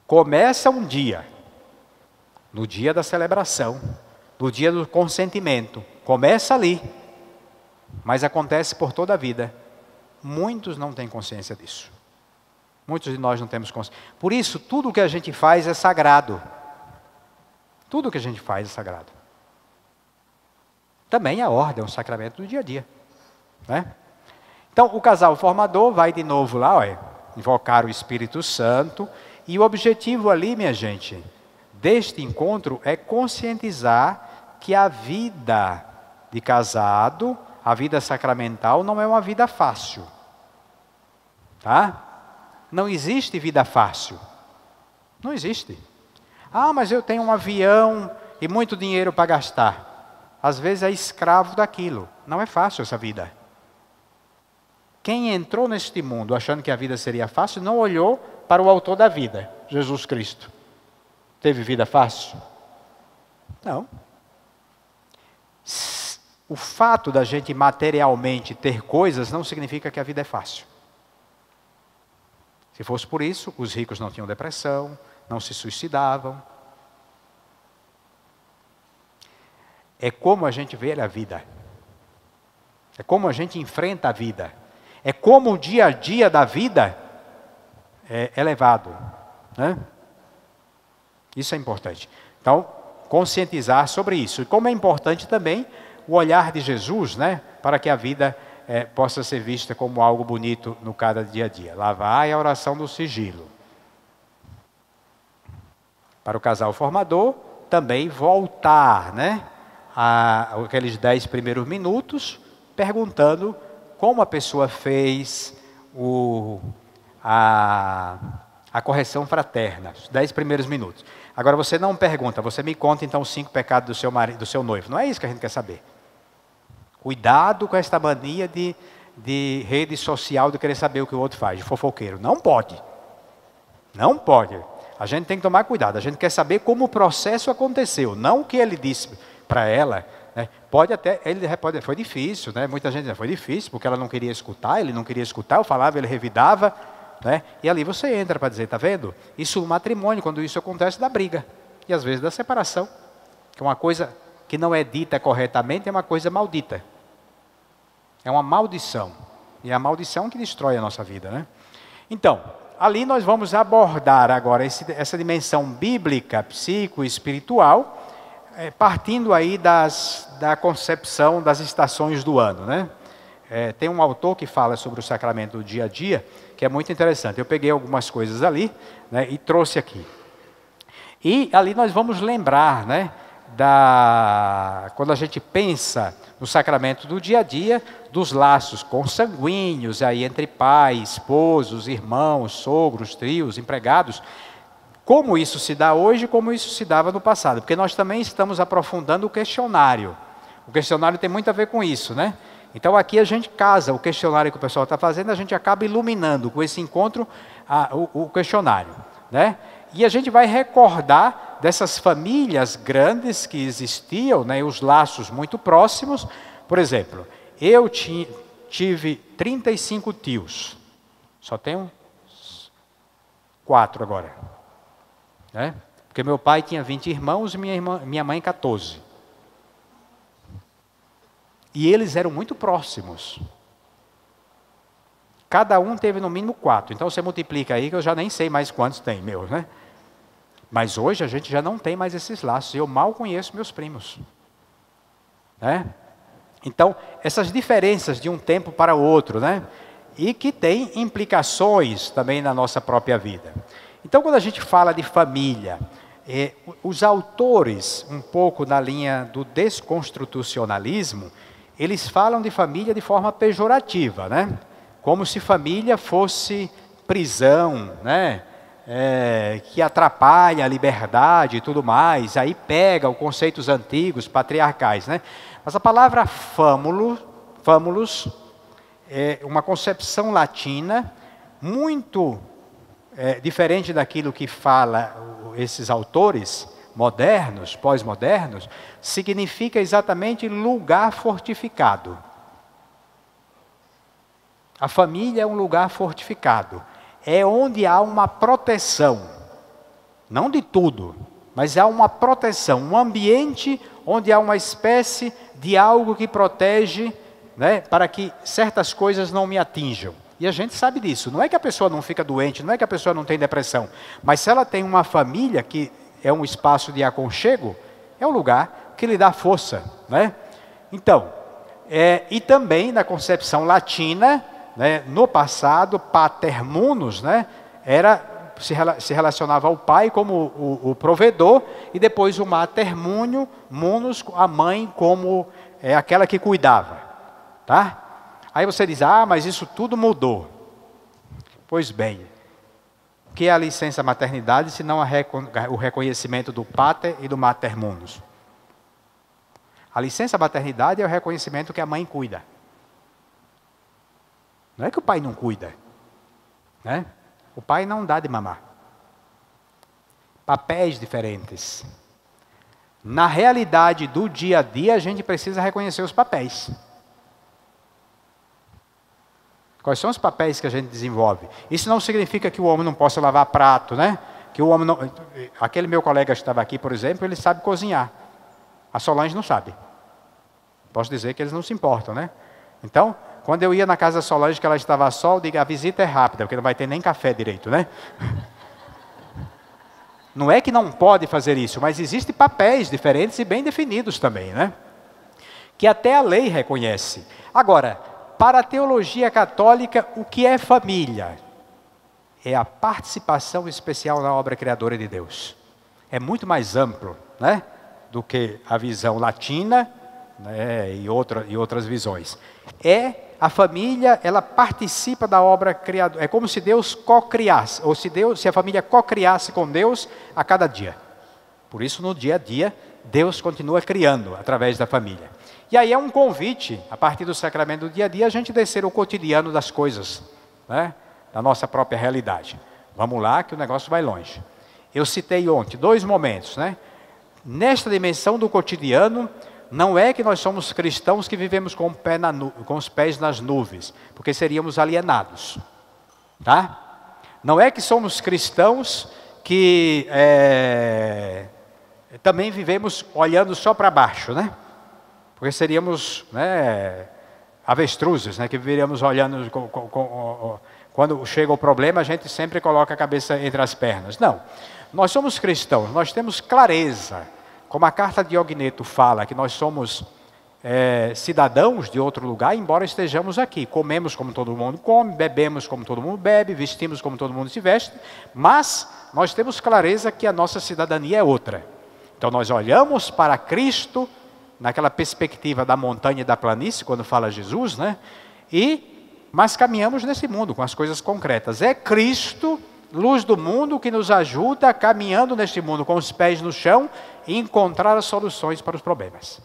Começa um dia, no dia da celebração, no dia do consentimento. Começa ali, mas acontece por toda a vida. Muitos não têm consciência disso. Muitos de nós não temos consciência. Por isso, tudo o que a gente faz é sagrado. Tudo o que a gente faz é sagrado. Também a ordem é um sacramento do dia a dia. Né? Então, o casal formador vai de novo lá, invocar o Espírito Santo. E o objetivo ali, minha gente, deste encontro é conscientizar que a vida de casado, a vida sacramental, não é uma vida fácil. Tá? Não existe vida fácil. Não existe. Ah, mas eu tenho um avião e muito dinheiro para gastar. Às vezes é escravo daquilo. Não é fácil essa vida. Quem entrou neste mundo achando que a vida seria fácil, não olhou para o autor da vida, Jesus Cristo. Teve vida fácil? Não. O fato da gente materialmente ter coisas não significa que a vida é fácil. Se fosse por isso, os ricos não tinham depressão, não se suicidavam. É como a gente vê a vida. É como a gente enfrenta a vida. É como o dia a dia da vida é levado, né? Isso é importante. Então, conscientizar sobre isso. E como é importante também o olhar de Jesus, né? Para que a vida possa ser vista como algo bonito no cada dia a dia. Lá vai a oração do sigilo. Para o casal formador, também voltar, né? Aqueles 10 primeiros minutos, perguntando como a pessoa fez a correção fraterna, os 10 primeiros minutos. Agora você não pergunta, você me conta então os 5 pecados do seu marido, do seu noivo. Não é isso que a gente quer saber. Cuidado com esta mania de rede social, de querer saber o que o outro faz, de fofoqueiro. Não pode. Não pode. A gente tem que tomar cuidado. A gente quer saber como o processo aconteceu, não o que ele disse para ela. Né? Foi difícil, né? Muita gente diz, foi difícil, porque ela não queria escutar, ele não queria escutar, eu falava, ele revidava. Né? E ali você entra para dizer, está vendo? Isso no matrimônio, quando isso acontece, dá briga. E às vezes dá separação. Que é uma coisa que não é dita corretamente, é uma coisa maldita. É uma maldição. E é a maldição que destrói a nossa vida. Né? Então, ali nós vamos abordar agora essa dimensão bíblica, psico-espiritual, partindo aí da concepção das estações do ano. Né? Tem um autor que fala sobre o sacramento do dia a dia, que é muito interessante. Eu peguei algumas coisas ali, né, e trouxe aqui. E ali nós vamos lembrar, né, quando a gente pensa no sacramento do dia a dia, dos laços consanguíneos aí entre pais, esposos, irmãos, sogros, tios, empregados, como isso se dá hoje, como isso se dava no passado, porque nós também estamos aprofundando o questionário. O questionário tem muito a ver com isso, né? Então aqui a gente casa o questionário que o pessoal está fazendo, a gente acaba iluminando com esse encontro o questionário, né? E a gente vai recordar dessas famílias grandes que existiam, né, os laços muito próximos. Por exemplo, eu tive 35 tios, só tenho 4 agora. Né? Porque meu pai tinha 20 irmãos e minha mãe 14. E eles eram muito próximos. Cada um teve no mínimo 4. Então você multiplica aí que eu já nem sei mais quantos tem meus, né? Mas hoje a gente já não tem mais esses laços. Eu mal conheço meus primos. Né? Então, essas diferenças de um tempo para o outro, né? E que tem implicações também na nossa própria vida. Então, quando a gente fala de família, os autores, um pouco na linha do desconstitucionalismo, eles falam de família de forma pejorativa, né? Como se família fosse prisão, né? Que atrapalha a liberdade e tudo mais, aí pega os conceitos antigos, patriarcais, né? Mas a palavra famulus é uma concepção latina muito diferente daquilo que fala esses autores modernos, pós-modernos, significa exatamente lugar fortificado. A família é um lugar fortificado. É onde há uma proteção, não de tudo, mas há uma proteção, um ambiente onde há uma espécie de algo que protege, né, para que certas coisas não me atinjam. E a gente sabe disso, não é que a pessoa não fica doente, não é que a pessoa não tem depressão, mas se ela tem uma família que é um espaço de aconchego, é um lugar que lhe dá força. Né? Então, e também na concepção latina, né, no passado, patermunus, né, se relacionava ao pai como o provedor, e depois o matermunus, a mãe como aquela que cuidava. Tá? Aí você diz, mas isso tudo mudou. Pois bem, o que é a licença maternidade, se não o reconhecimento do pater e do matermunus? A licença maternidade é o reconhecimento que a mãe cuida. Não é que o pai não cuida, né? O pai não dá de mamar. Papéis diferentes. Na realidade do dia a dia, a gente precisa reconhecer os papéis. Quais são os papéis que a gente desenvolve? Isso não significa que o homem não possa lavar prato, né? Que o homem não... Aquele meu colega que estava aqui, por exemplo, ele sabe cozinhar. A Solange não sabe. Posso dizer que eles não se importam, né? Então, quando eu ia na casa da Solange, que ela estava só, eu digo, a visita é rápida, porque não vai ter nem café direito, né? Não é que não pode fazer isso, mas existem papéis diferentes e bem definidos também, né? Que até a lei reconhece. Agora, para a teologia católica, o que é família? É a participação especial na obra criadora de Deus. É muito mais amplo, né, do que a visão latina, né, e outras visões. A família, ela participa da obra criadora. É como se Deus co-criasse, ou se a família co-criasse com Deus a cada dia. Por isso, no dia a dia, Deus continua criando através da família. E aí é um convite, a partir do sacramento do dia a dia, a gente descer o cotidiano das coisas, né, da nossa própria realidade. Vamos lá, que o negócio vai longe. Eu citei ontem 2 momentos, né? Nesta dimensão do cotidiano, não é que nós somos cristãos que vivemos com os pés nas nuvens, porque seríamos alienados, tá? Não é que somos cristãos que também vivemos olhando só para baixo, né? Porque seríamos, né, avestruzes, né, que viveríamos olhando, quando chega o problema, a gente sempre coloca a cabeça entre as pernas. Não, nós somos cristãos, nós temos clareza, como a carta de Ogneto fala, que nós somos cidadãos de outro lugar, embora estejamos aqui. Comemos como todo mundo come, bebemos como todo mundo bebe, vestimos como todo mundo se veste, mas nós temos clareza que a nossa cidadania é outra. Então nós olhamos para Cristo, naquela perspectiva da montanha e da planície, quando fala Jesus, né? Mas caminhamos nesse mundo com as coisas concretas. É Cristo, luz do mundo, que nos ajuda caminhando neste mundo com os pés no chão e encontrar as soluções para os problemas.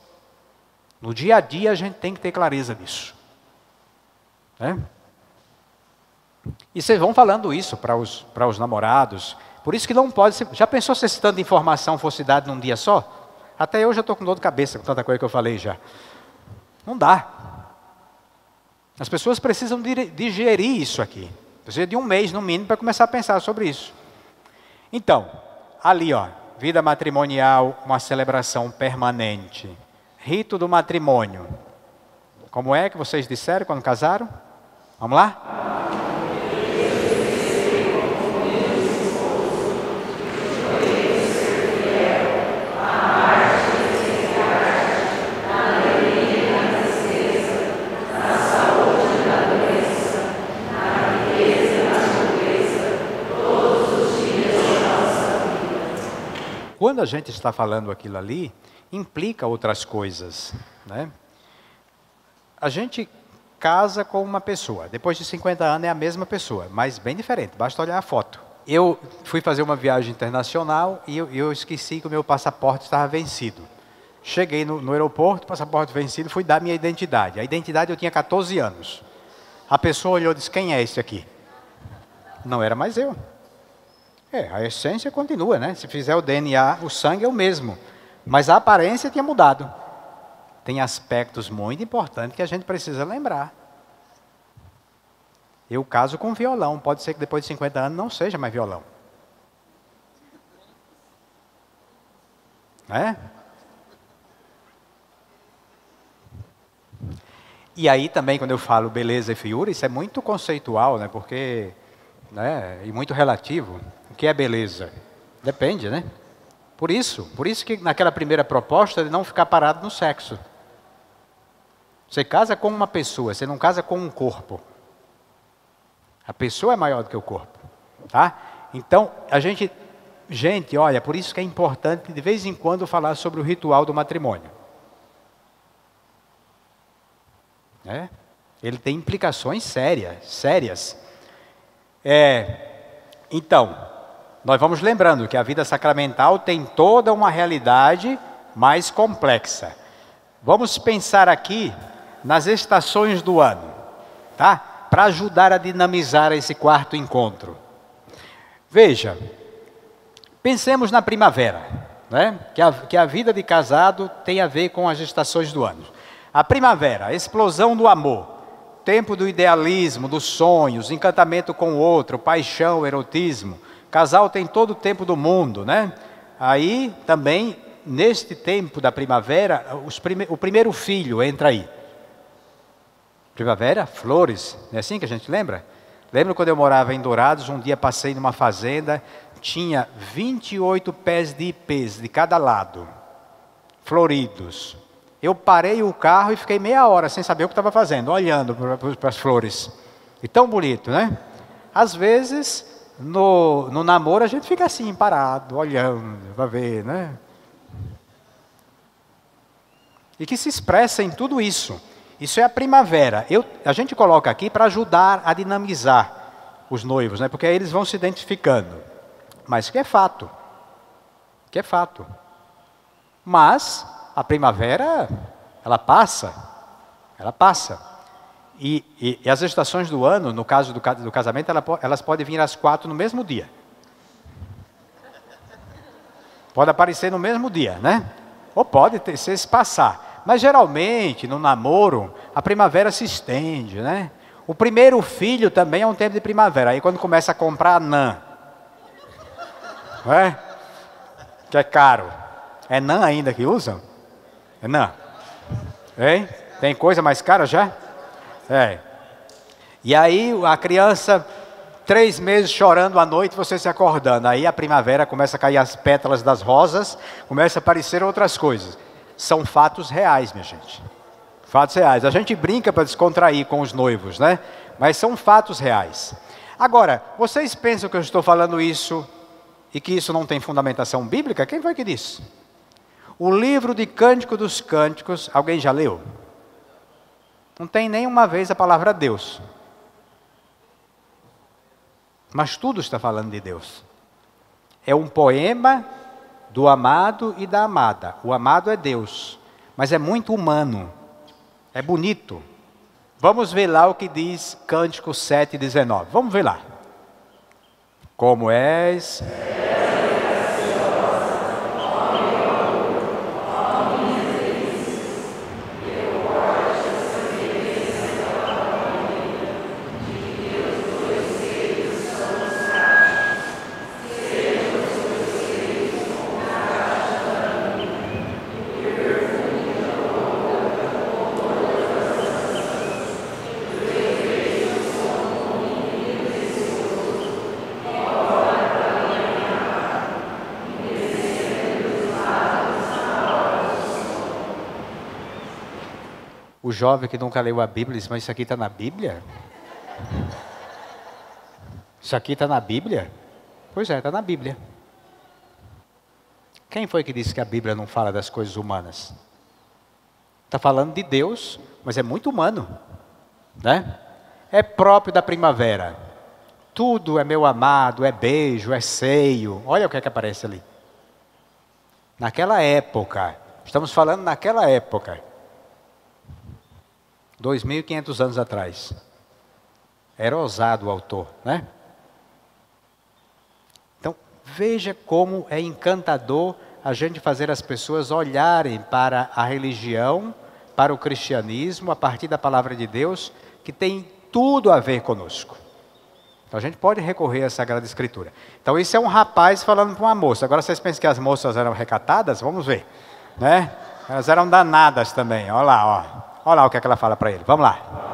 No dia a dia a gente tem que ter clareza disso, né? E vocês vão falando isso para os namorados. Por isso que não pode ser... Já pensou se esse tanto de informação fosse dado num dia só? Até eu já estou com dor de cabeça com tanta coisa que eu falei já. Não dá. As pessoas precisam digerir isso aqui. Precisa de 1 mês, no mínimo, para começar a pensar sobre isso. Então, ali, ó, vida matrimonial, uma celebração permanente. Rito do matrimônio. Como é que vocês disseram quando casaram? Vamos lá? Quando a gente está falando aquilo ali, implica outras coisas, né? A gente casa com uma pessoa, depois de 50 anos é a mesma pessoa, mas bem diferente, basta olhar a foto. Eu fui fazer uma viagem internacional e eu esqueci que o meu passaporte estava vencido. Cheguei no aeroporto, passaporte vencido, fui dar minha identidade. A identidade eu tinha 14 anos. A pessoa olhou e disse, quem é esse aqui? Não era mais eu. A essência continua, né? Se fizer o DNA, o sangue é o mesmo. Mas a aparência tinha mudado. Tem aspectos muito importantes que a gente precisa lembrar. Eu caso com violão. Pode ser que depois de 50 anos não seja mais violão. Né? E aí também, quando eu falo beleza e feiura, isso é muito conceitual, né? Porque, né? E muito relativo. O que é beleza? Depende, né? Por isso que naquela primeira proposta de não ficar parado no sexo. Você casa com uma pessoa, você não casa com um corpo. A pessoa é maior do que o corpo, tá? Então, gente, olha, por isso que é importante de vez em quando falar sobre o ritual do matrimônio. Né? Ele tem implicações sérias. Então, nós vamos lembrando que a vida sacramental tem toda uma realidade mais complexa. Vamos pensar aqui nas estações do ano, tá? para ajudar a dinamizar esse quarto encontro. Veja, pensemos na primavera, né? Que a vida de casado tem a ver com as estações do ano. A primavera, a explosão do amor, tempo do idealismo, dos sonhos, encantamento com o outro, paixão, erotismo. Casal tem todo o tempo do mundo, né? Aí também, neste tempo da primavera, o primeiro filho entra aí. Primavera, flores, não é assim que a gente lembra? Lembro quando eu morava em Dourados, um dia passei numa fazenda, tinha 28 pés de ipês de cada lado, floridos. Eu parei o carro e fiquei meia hora sem saber o que estava fazendo, olhando para as flores. E tão bonito, né? Às vezes, no namoro, a gente fica assim, parado, olhando, para ver, né? E que se expressa em tudo isso. Isso é a primavera. A gente coloca aqui para ajudar a dinamizar os noivos, né? Porque aí eles vão se identificando. Mas que é fato. Que é fato. Mas a primavera, ela passa. Ela passa. E as estações do ano, no caso do casamento, elas podem vir às 4 no mesmo dia. Pode aparecer no mesmo dia, né? Ou pode ser espaçar. Mas geralmente, no namoro, a primavera se estende, né? O primeiro filho também é um tempo de primavera. Aí quando começa a comprar anã, não é? Que é caro. É nã ainda que usam? É nã. Hein? Tem coisa mais cara já? É. E aí a criança, 3 meses chorando à noite, você se acordando. Aí a primavera começa a cair as pétalas das rosas, começa a aparecer outras coisas. São fatos reais, minha gente. Fatos reais. A gente brinca para descontrair com os noivos, né? Mas são fatos reais. Agora, vocês pensam que eu estou falando isso e que isso não tem fundamentação bíblica? Quem foi que disse? O livro de Cântico dos Cânticos, alguém já leu? Não tem nenhuma vez a palavra Deus. Mas tudo está falando de Deus. É um poema do amado e da amada. O amado é Deus, mas é muito humano. É bonito. Vamos ver lá o que diz Cântico 7:19. Vamos ver lá. Como és... O jovem que nunca leu a Bíblia diz, mas isso aqui está na Bíblia? Isso aqui está na Bíblia? Pois é, está na Bíblia. Quem foi que disse que a Bíblia não fala das coisas humanas? Está falando de Deus, mas é muito humano, né? É próprio da primavera. Tudo é meu amado, é beijo, é seio. Olha o que é que aparece ali. Naquela época, estamos falando naquela época. 2.500 anos atrás. Era ousado o autor, né? Então, veja como é encantador a gente fazer as pessoas olharem para a religião, para o cristianismo, a partir da palavra de Deus, que tem tudo a ver conosco. Então, a gente pode recorrer à Sagrada Escritura. Então, isso é um rapaz falando para uma moça. Agora, vocês pensam que as moças eram recatadas? Vamos ver, né? Elas eram danadas também. Olha lá, ó. Olha lá o que é que ela fala para ele. Vamos lá.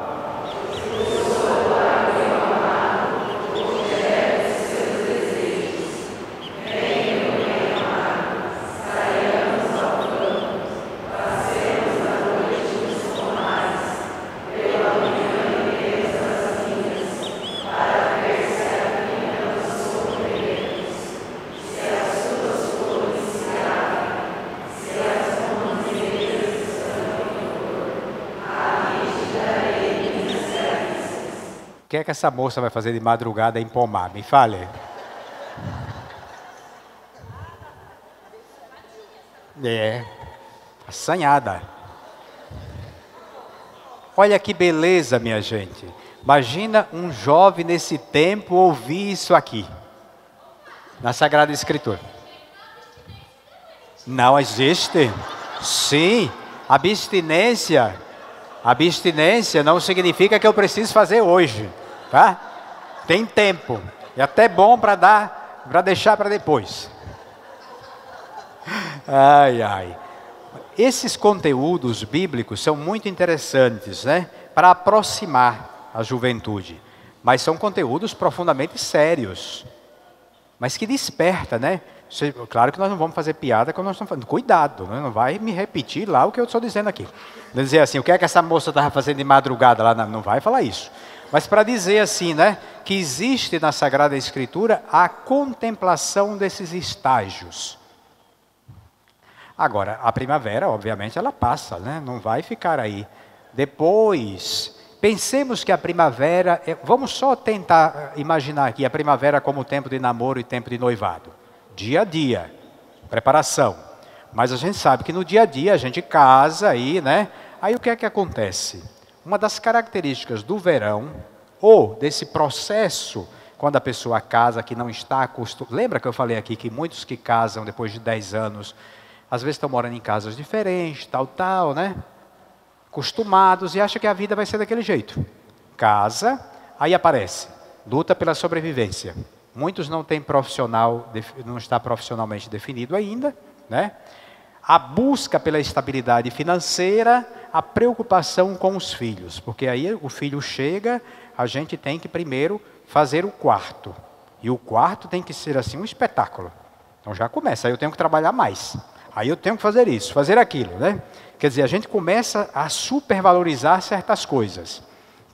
O que é que essa moça vai fazer de madrugada em Pomar? Me fale. É, assanhada. Olha que beleza, minha gente. Imagina um jovem nesse tempo ouvir isso aqui, na Sagrada Escritura. Não existe. Sim, abstinência não significa que eu preciso fazer hoje, tá? Tem tempo. É até bom para deixar para depois. Ai. Esses conteúdos bíblicos são muito interessantes, né? Para aproximar a juventude. Mas são conteúdos profundamente sérios. Mas que desperta, né? Claro que nós não vamos fazer piada quando nós estamos falando. Cuidado, né? Não vai me repetir lá o que eu estou dizendo aqui. Não dizer assim, o que é que essa moça estava fazendo de madrugada lá? Não vai falar isso. Mas para dizer assim, né? Que existe na Sagrada Escritura a contemplação desses estágios. Agora, a primavera, obviamente, ela passa, né? Não vai ficar aí. Depois, pensemos que a primavera... Vamos só tentar imaginar aqui a primavera como tempo de namoro e tempo de noivado. Dia a dia, preparação. Mas a gente sabe que no dia a dia a gente casa aí, né? Aí o que é que acontece? Uma das características do verão, ou desse processo, quando a pessoa casa que não está acostumada... Lembra que eu falei aqui que muitos que casam depois de 10 anos, às vezes estão morando em casas diferentes, tal, né? Acostumados e acham que a vida vai ser daquele jeito. Casa, aí aparece, luta pela sobrevivência. Muitos não têm profissional, não está profissionalmente definido ainda, né? A busca pela estabilidade financeira, a preocupação com os filhos, porque aí o filho chega, a gente tem que primeiro fazer o quarto. E o quarto tem que ser assim um espetáculo. Então já começa, aí eu tenho que trabalhar mais. Aí eu tenho que fazer isso, fazer aquilo, né? Quer dizer, a gente começa a supervalorizar certas coisas.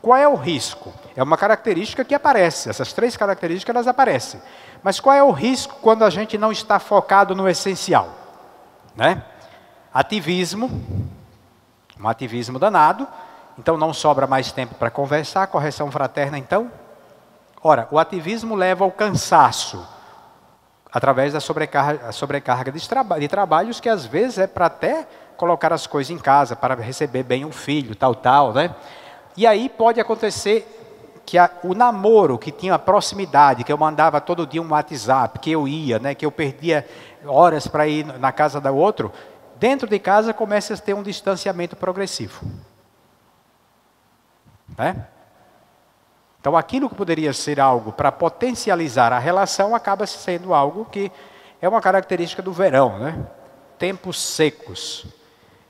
Qual é o risco? É uma característica que aparece, essas 3 características elas aparecem. Mas qual é o risco quando a gente não está focado no essencial? Né? Ativismo, um ativismo danado, então não sobra mais tempo para conversar, correção fraterna então. Ora, o ativismo leva ao cansaço, através da sobrecarga de trabalhos que às vezes é para até colocar as coisas em casa, para receber bem um filho, tal, né? E aí pode acontecer que o namoro, que tinha a proximidade, que eu mandava todo dia um WhatsApp, que eu ia, né, que eu perdia horas para ir na casa do outro, dentro de casa começa a ter um distanciamento progressivo. Né? Então aquilo que poderia ser algo para potencializar a relação, acaba sendo algo que é uma característica do verão, né? Tempos secos.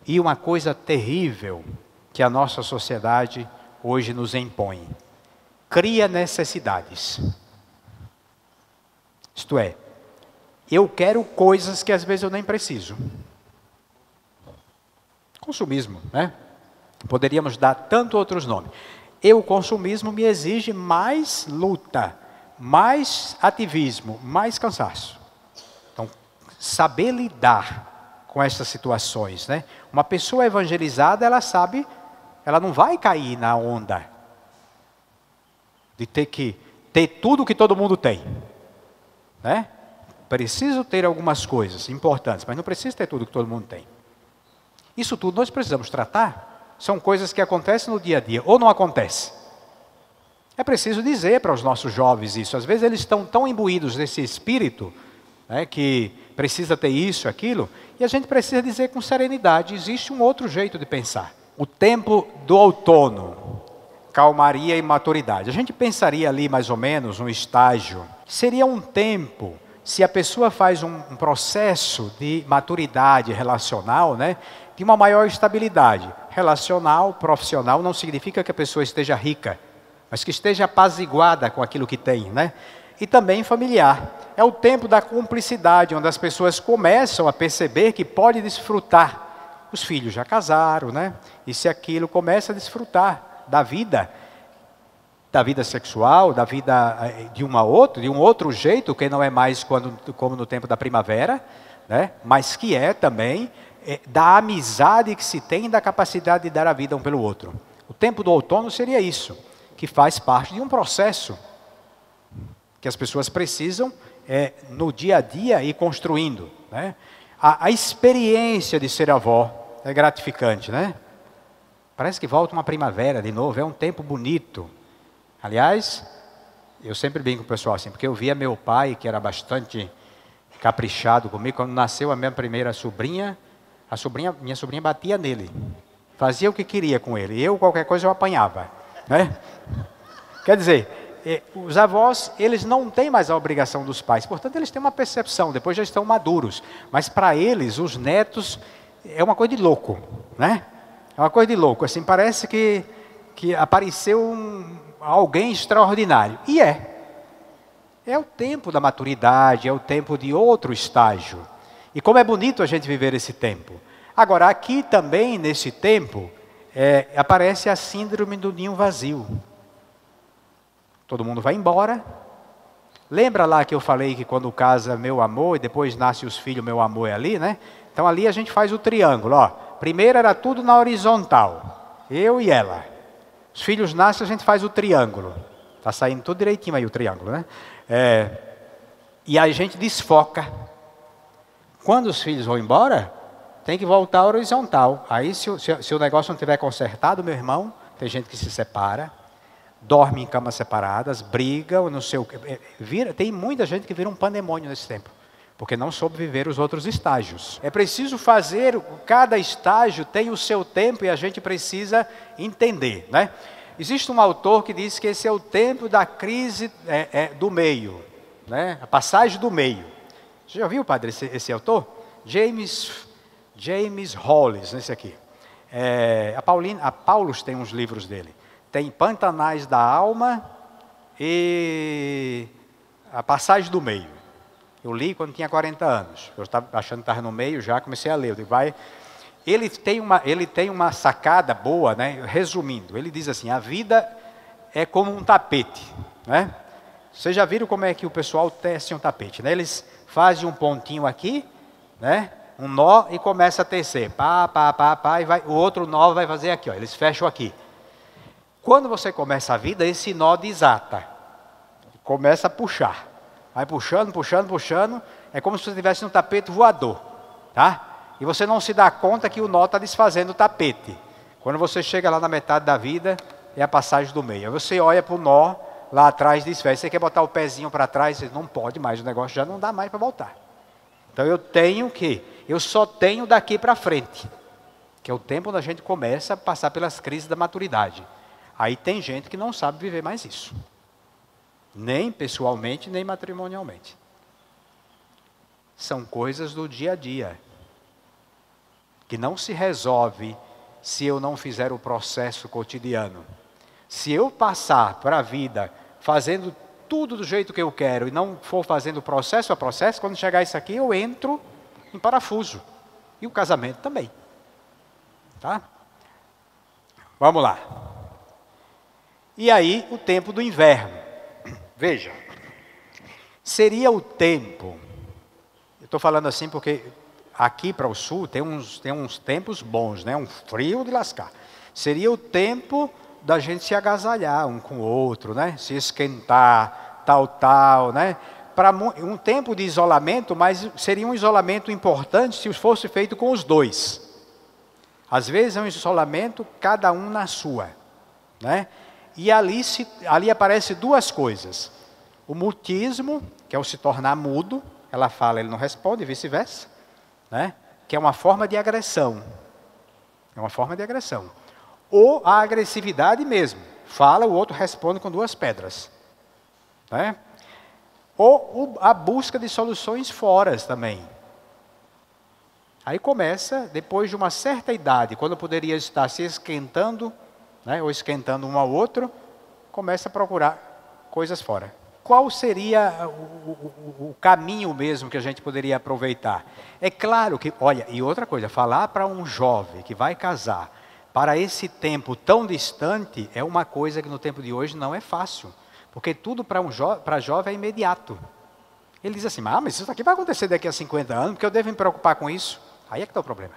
E uma coisa terrível que a nossa sociedade hoje nos impõe. Cria necessidades. Isto é, eu quero coisas que às vezes eu nem preciso. Consumismo, né? Poderíamos dar tanto outros nomes. O consumismo me exige mais luta, mais ativismo, mais cansaço. Então, saber lidar com essas situações, né? Uma pessoa evangelizada, ela sabe, ela não vai cair na onda de ter que ter tudo que todo mundo tem, né? Preciso ter algumas coisas importantes, mas não preciso ter tudo que todo mundo tem. Isso tudo nós precisamos tratar. São coisas que acontecem no dia a dia, ou não acontece. É preciso dizer para os nossos jovens isso. Às vezes eles estão tão imbuídos desse espírito, né, que precisa ter isso, aquilo, e a gente precisa dizer com serenidade, existe um outro jeito de pensar. O tempo do outono, calmaria e maturidade. A gente pensaria ali mais ou menos um estágio. Seria um tempo, se a pessoa faz um processo de maturidade relacional, né, de uma maior estabilidade. Relacional, profissional, não significa que a pessoa esteja rica, mas que esteja apaziguada com aquilo que tem, né? E também familiar. É o tempo da cumplicidade, onde as pessoas começam a perceber que pode desfrutar. Os filhos já casaram, né? E se aquilo começa a desfrutar da vida sexual, da vida de um outro jeito, que não é mais como no tempo da primavera, né? Mas que é também da amizade que se tem e da capacidade de dar a vida um pelo outro. O tempo do outono seria isso, que faz parte de um processo que as pessoas precisam no dia a dia ir construindo, né? A experiência de ser avó é gratificante, né? Parece que volta uma primavera de novo, é um tempo bonito. Aliás, eu sempre brinco com o pessoal assim, porque eu via meu pai, que era bastante caprichado comigo, quando nasceu a minha primeira sobrinha, minha sobrinha batia nele. Fazia o que queria com ele. Eu, qualquer coisa, eu apanhava. Né? Quer dizer, os avós, eles não têm mais a obrigação dos pais. Portanto, eles têm uma percepção, depois já estão maduros. Mas para eles, os netos, é uma coisa de louco. Né? É uma coisa de louco. Assim, parece que apareceu alguém extraordinário. E é. É o tempo da maturidade, é o tempo de outro estágio. E como é bonito a gente viver esse tempo. Agora, aqui também, nesse tempo, aparece a síndrome do ninho vazio. Todo mundo vai embora. Lembra lá que eu falei que quando casa meu amor e depois nasce os filhos, meu amor é ali, né? Então ali a gente faz o triângulo, ó. Primeiro era tudo na horizontal, eu e ela. Os filhos nascem, a gente faz o triângulo. Está saindo tudo direitinho aí o triângulo, né? E a gente desfoca. Quando os filhos vão embora, tem que voltar horizontal. Aí se o negócio não estiver consertado, meu irmão, tem gente que se separa, dorme em camas separadas, brigam, não sei o que. Tem muita gente que vira um pandemônio nesse tempo, porque não soube viver os outros estágios. É preciso fazer, cada estágio tem o seu tempo e a gente precisa entender, né? Existe um autor que diz que esse é o tempo da crise do meio, né? A passagem do meio. Você já viu, padre, esse autor? James Hollis, esse aqui. A Paulus tem uns livros dele. Tem Pantanais da Alma e A Passagem do Meio. Eu li quando tinha 40 anos. Eu estava achando que estava no meio, já comecei a ler. Eu digo, vai. Ele tem uma sacada boa, né? Resumindo, ele diz assim, a vida é como um tapete. Né? Vocês já viram como é que o pessoal tece um tapete, né? Eles fazem um pontinho aqui, né? Um nó e começa a tecer. Pá, e vai, o outro nó vai fazer aqui, ó, eles fecham aqui. Quando você começa a vida, esse nó desata. Começa a puxar. Vai puxando. É como se você estivesse num tapete voador. Tá? E você não se dá conta que o nó está desfazendo o tapete. Quando você chega lá na metade da vida, é a passagem do meio. Aí você olha para o nó, lá atrás desfaz. Você quer botar o pezinho para trás, você não pode mais, o negócio já não dá mais para voltar. Então eu só tenho daqui para frente. Que é o tempo onde a gente começa a passar pelas crises da maturidade. Aí tem gente que não sabe viver mais isso. Nem pessoalmente, nem matrimonialmente. São coisas do dia a dia. Que não se resolve se eu não fizer o processo cotidiano. Se eu passar para a vida fazendo tudo do jeito que eu quero e não for fazendo processo a processo, quando chegar isso aqui eu entro em parafuso. E o casamento também. Tá? Vamos lá. E aí o tempo do inverno. Veja, seria o tempo, eu estou falando assim porque aqui para o sul tem uns tempos bons, né? Um frio de lascar. Seria o tempo da gente se agasalhar um com o outro, né? Se esquentar, tal, né? Para um tempo de isolamento, mas seria um isolamento importante se fosse feito com os dois. Às vezes é um isolamento, cada um na sua, né? E ali aparecem duas coisas. O mutismo, que é o se tornar mudo, ela fala, ele não responde, e vice-versa, né? Que é uma forma de agressão. É uma forma de agressão. Ou a agressividade mesmo. Fala, o outro responde com duas pedras. Né? Ou a busca de soluções fora também. Aí começa, depois de uma certa idade, quando poderia estar se esquentando, né, ou esquentando um ao outro, começa a procurar coisas fora. Qual seria o caminho mesmo que a gente poderia aproveitar? É claro que, olha, e outra coisa, falar para um jovem que vai casar, para esse tempo tão distante, é uma coisa que no tempo de hoje não é fácil. Porque tudo para jovem é imediato. Ele diz assim, mas isso aqui vai acontecer daqui a 50 anos, porque eu devo me preocupar com isso. Aí é que está o problema.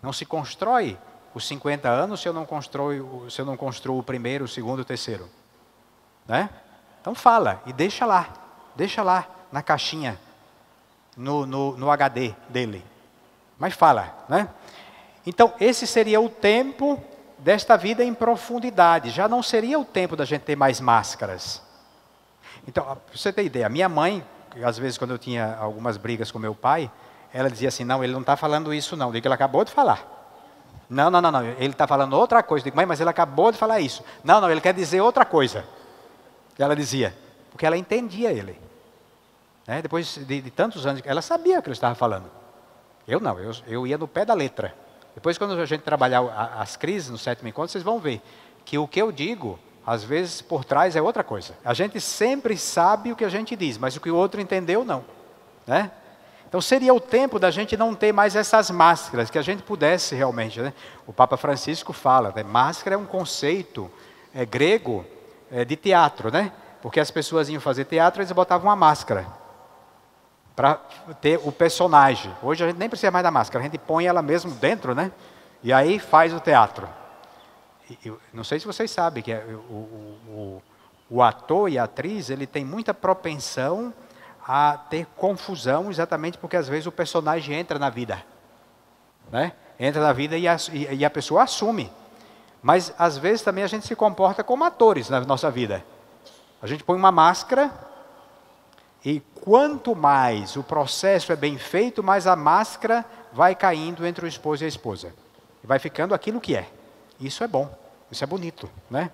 Não se constrói os 50 anos se eu não construo o primeiro, o segundo, o terceiro. Né? Então fala, e deixa lá, na caixinha, no HD dele. Mas fala, né? Então, esse seria o tempo desta vida em profundidade. Já não seria o tempo da gente ter mais máscaras. Então, para você ter ideia, minha mãe, às vezes quando eu tinha algumas brigas com meu pai, ela dizia assim, não, ele não está falando isso não. Eu digo, ele acabou de falar. Não, ele está falando outra coisa. Eu digo, mãe, mas ele acabou de falar isso. Não, ele quer dizer outra coisa. Ela dizia, porque ela entendia ele. Né? Depois de tantos anos, ela sabia o que ele estava falando. Eu não, eu ia no pé da letra. Depois, quando a gente trabalhar as crises no 7º encontro, vocês vão ver que o que eu digo, às vezes, por trás é outra coisa. A gente sempre sabe o que a gente diz, mas o que o outro entendeu, não. Né? Então, seria o tempo da gente não ter mais essas máscaras, que a gente pudesse realmente. Né? O Papa Francisco fala, né? Máscara é um conceito grego de teatro, né? Porque as pessoas iam fazer teatro, eles botavam uma máscara para ter o personagem. Hoje a gente nem precisa mais da máscara, a gente põe ela mesmo dentro, né? E aí faz o teatro. Não sei se vocês sabem que o ator e a atriz, ele tem muita propensão a ter confusão, exatamente porque às vezes o personagem entra na vida. Né? Entra na vida e a pessoa assume. Mas às vezes também a gente se comporta como atores na nossa vida. A gente põe uma máscara e quanto mais o processo é bem feito, mais a máscara vai caindo entre o esposo e a esposa. E vai ficando aquilo que é. Isso é bom, isso é bonito, né?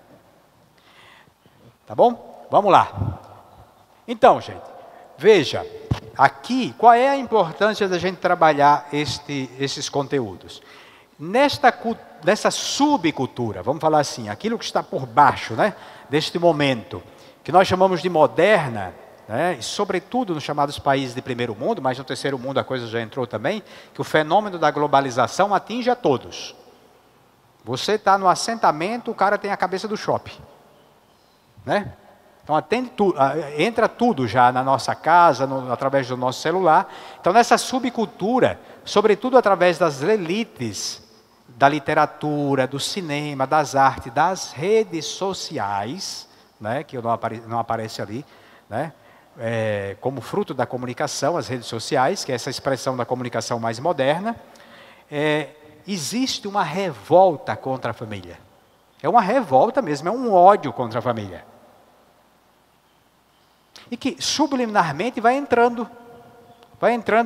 Tá bom? Vamos lá. Então, gente, veja, aqui, qual é a importância da gente trabalhar esses conteúdos? Nessa subcultura, vamos falar assim, aquilo que está por baixo, né, deste momento, que nós chamamos de moderna, né, e sobretudo nos chamados países de primeiro mundo, mas no terceiro mundo a coisa já entrou também, que o fenômeno da globalização atinge a todos. Você está no assentamento, o cara tem a cabeça do shopping. Né? Então entra tudo já na nossa casa, através do nosso celular. Então nessa subcultura, sobretudo através das elites, da literatura, do cinema, das artes, das redes sociais, né, que não aparece ali, né, como fruto da comunicação, as redes sociais, que é essa expressão da comunicação mais moderna, existe uma revolta contra a família. É uma revolta mesmo, é um ódio contra a família. E que subliminarmente vai entrando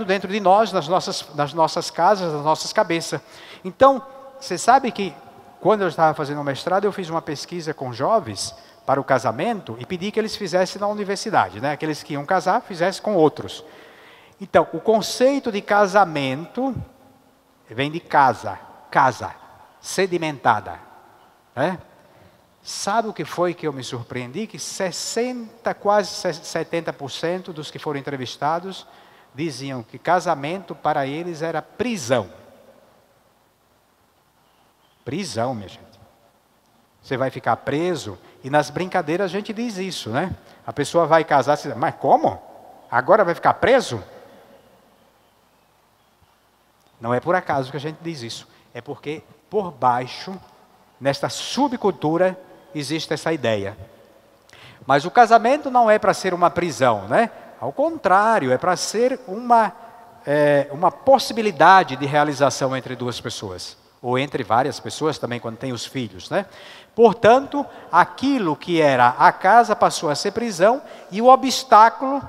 dentro de nós, nas nossas casas, nas nossas cabeças. Então, você sabe que quando eu estava fazendo o mestrado, eu fiz uma pesquisa com jovens para o casamento e pedi que eles fizessem na universidade, né? Aqueles que iam casar, fizessem com outros. Então, o conceito de casamento vem de casa, sedimentada. Né? Sabe o que foi que eu me surpreendi? Que quase 70% dos que foram entrevistados diziam que casamento para eles era prisão. Prisão, minha gente. Você vai ficar preso, e nas brincadeiras a gente diz isso, né? A pessoa vai casar, você diz, mas como? Agora vai ficar preso? Não é por acaso que a gente diz isso. É porque por baixo, nesta subcultura, existe essa ideia. Mas o casamento não é para ser uma prisão, né? Ao contrário, é para ser uma possibilidade de realização entre duas pessoas. Ou entre várias pessoas também, quando tem os filhos, né? Portanto, aquilo que era a casa passou a ser prisão, e o obstáculo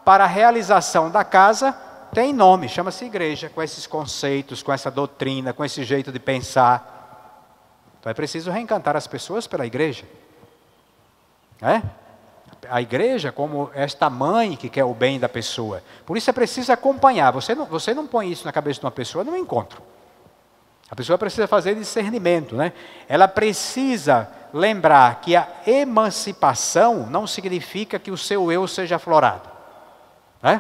para a realização da casa tem nome, chama-se igreja, com esses conceitos, com essa doutrina, com esse jeito de pensar. Então é preciso reencantar as pessoas pela igreja. A igreja como esta mãe que quer o bem da pessoa. Por isso é preciso acompanhar. Você não põe isso na cabeça de uma pessoa num encontro. A pessoa precisa fazer discernimento, né? Ela precisa lembrar que a emancipação não significa que o seu eu seja aflorado. Né?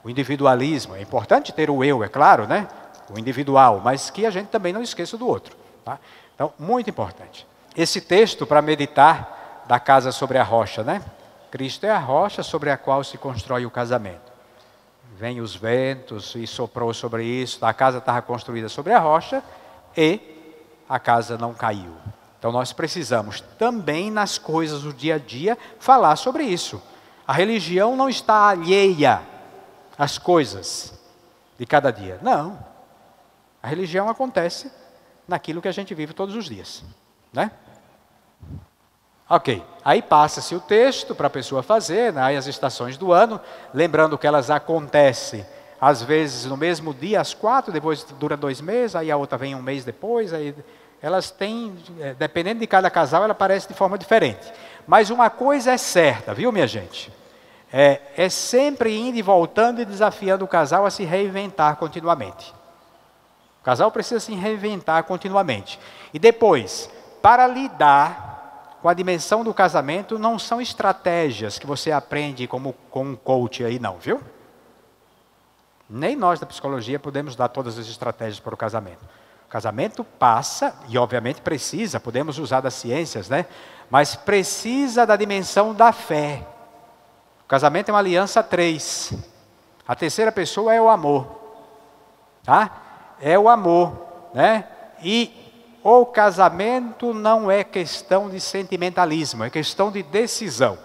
O individualismo, é importante ter o eu, é claro, né? O individual, mas que a gente também não esqueça do outro. Tá? Então, muito importante. Esse texto para meditar da casa sobre a rocha, né? Cristo é a rocha sobre a qual se constrói o casamento. Vem os ventos e soprou sobre isso, a casa estava construída sobre a rocha e a casa não caiu. Então nós precisamos também nas coisas do dia a dia falar sobre isso. A religião não está alheia às coisas de cada dia. Não. A religião acontece naquilo que a gente vive todos os dias, né? Ok, aí passa-se o texto para a pessoa fazer, né, as estações do ano, lembrando que elas acontecem, às vezes, no mesmo dia, às 4, depois dura 2 meses, aí a outra vem 1 mês depois, aí elas têm, dependendo de cada casal, ela aparece de forma diferente. Mas uma coisa é certa, viu, minha gente? É sempre indo e voltando e desafiando o casal a se reinventar continuamente. O casal precisa se reinventar continuamente. E depois, para lidar com a dimensão do casamento, não são estratégias que você aprende como com um coach aí não, viu? Nem nós da psicologia podemos dar todas as estratégias para o casamento. O casamento passa, e obviamente precisa, podemos usar das ciências, né? Mas precisa da dimensão da fé. O casamento é uma aliança 3. A terceira pessoa é o amor. Tá? É o amor, né? E o casamento não é questão de sentimentalismo, é questão de decisão.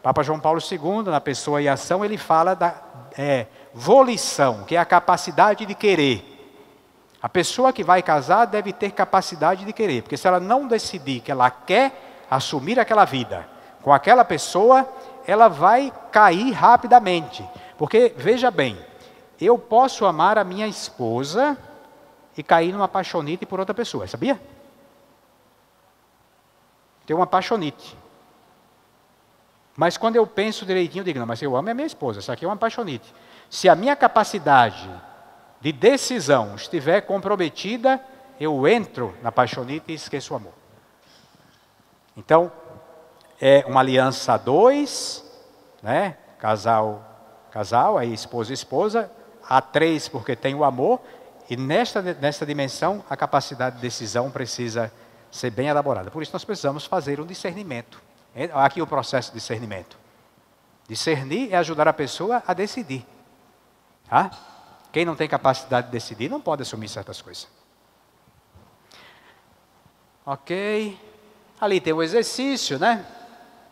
Papa João Paulo II, na Pessoa e Ação, ele fala da volição, que é a capacidade de querer. A pessoa que vai casar deve ter capacidade de querer, porque se ela não decidir que ela quer assumir aquela vida com aquela pessoa, ela vai cair rapidamente. Porque, veja bem, eu posso amar a minha esposa e cair numa apaixonite por outra pessoa, sabia? Tem uma apaixonite. Mas quando eu penso direitinho, eu digo, não, mas eu amo a minha esposa, isso aqui é uma apaixonite. Se a minha capacidade de decisão estiver comprometida, eu entro na apaixonite e esqueço o amor. Então, é uma aliança 2, né? Casal, aí esposa e esposa, a 3 porque tem o amor, e nesta dimensão a capacidade de decisão precisa ser bem elaborada. Por isso nós precisamos fazer um discernimento. Aqui o processo de discernimento. Discernir é ajudar a pessoa a decidir. Tá? Quem não tem capacidade de decidir não pode assumir certas coisas. Ok. Ali tem o exercício, né?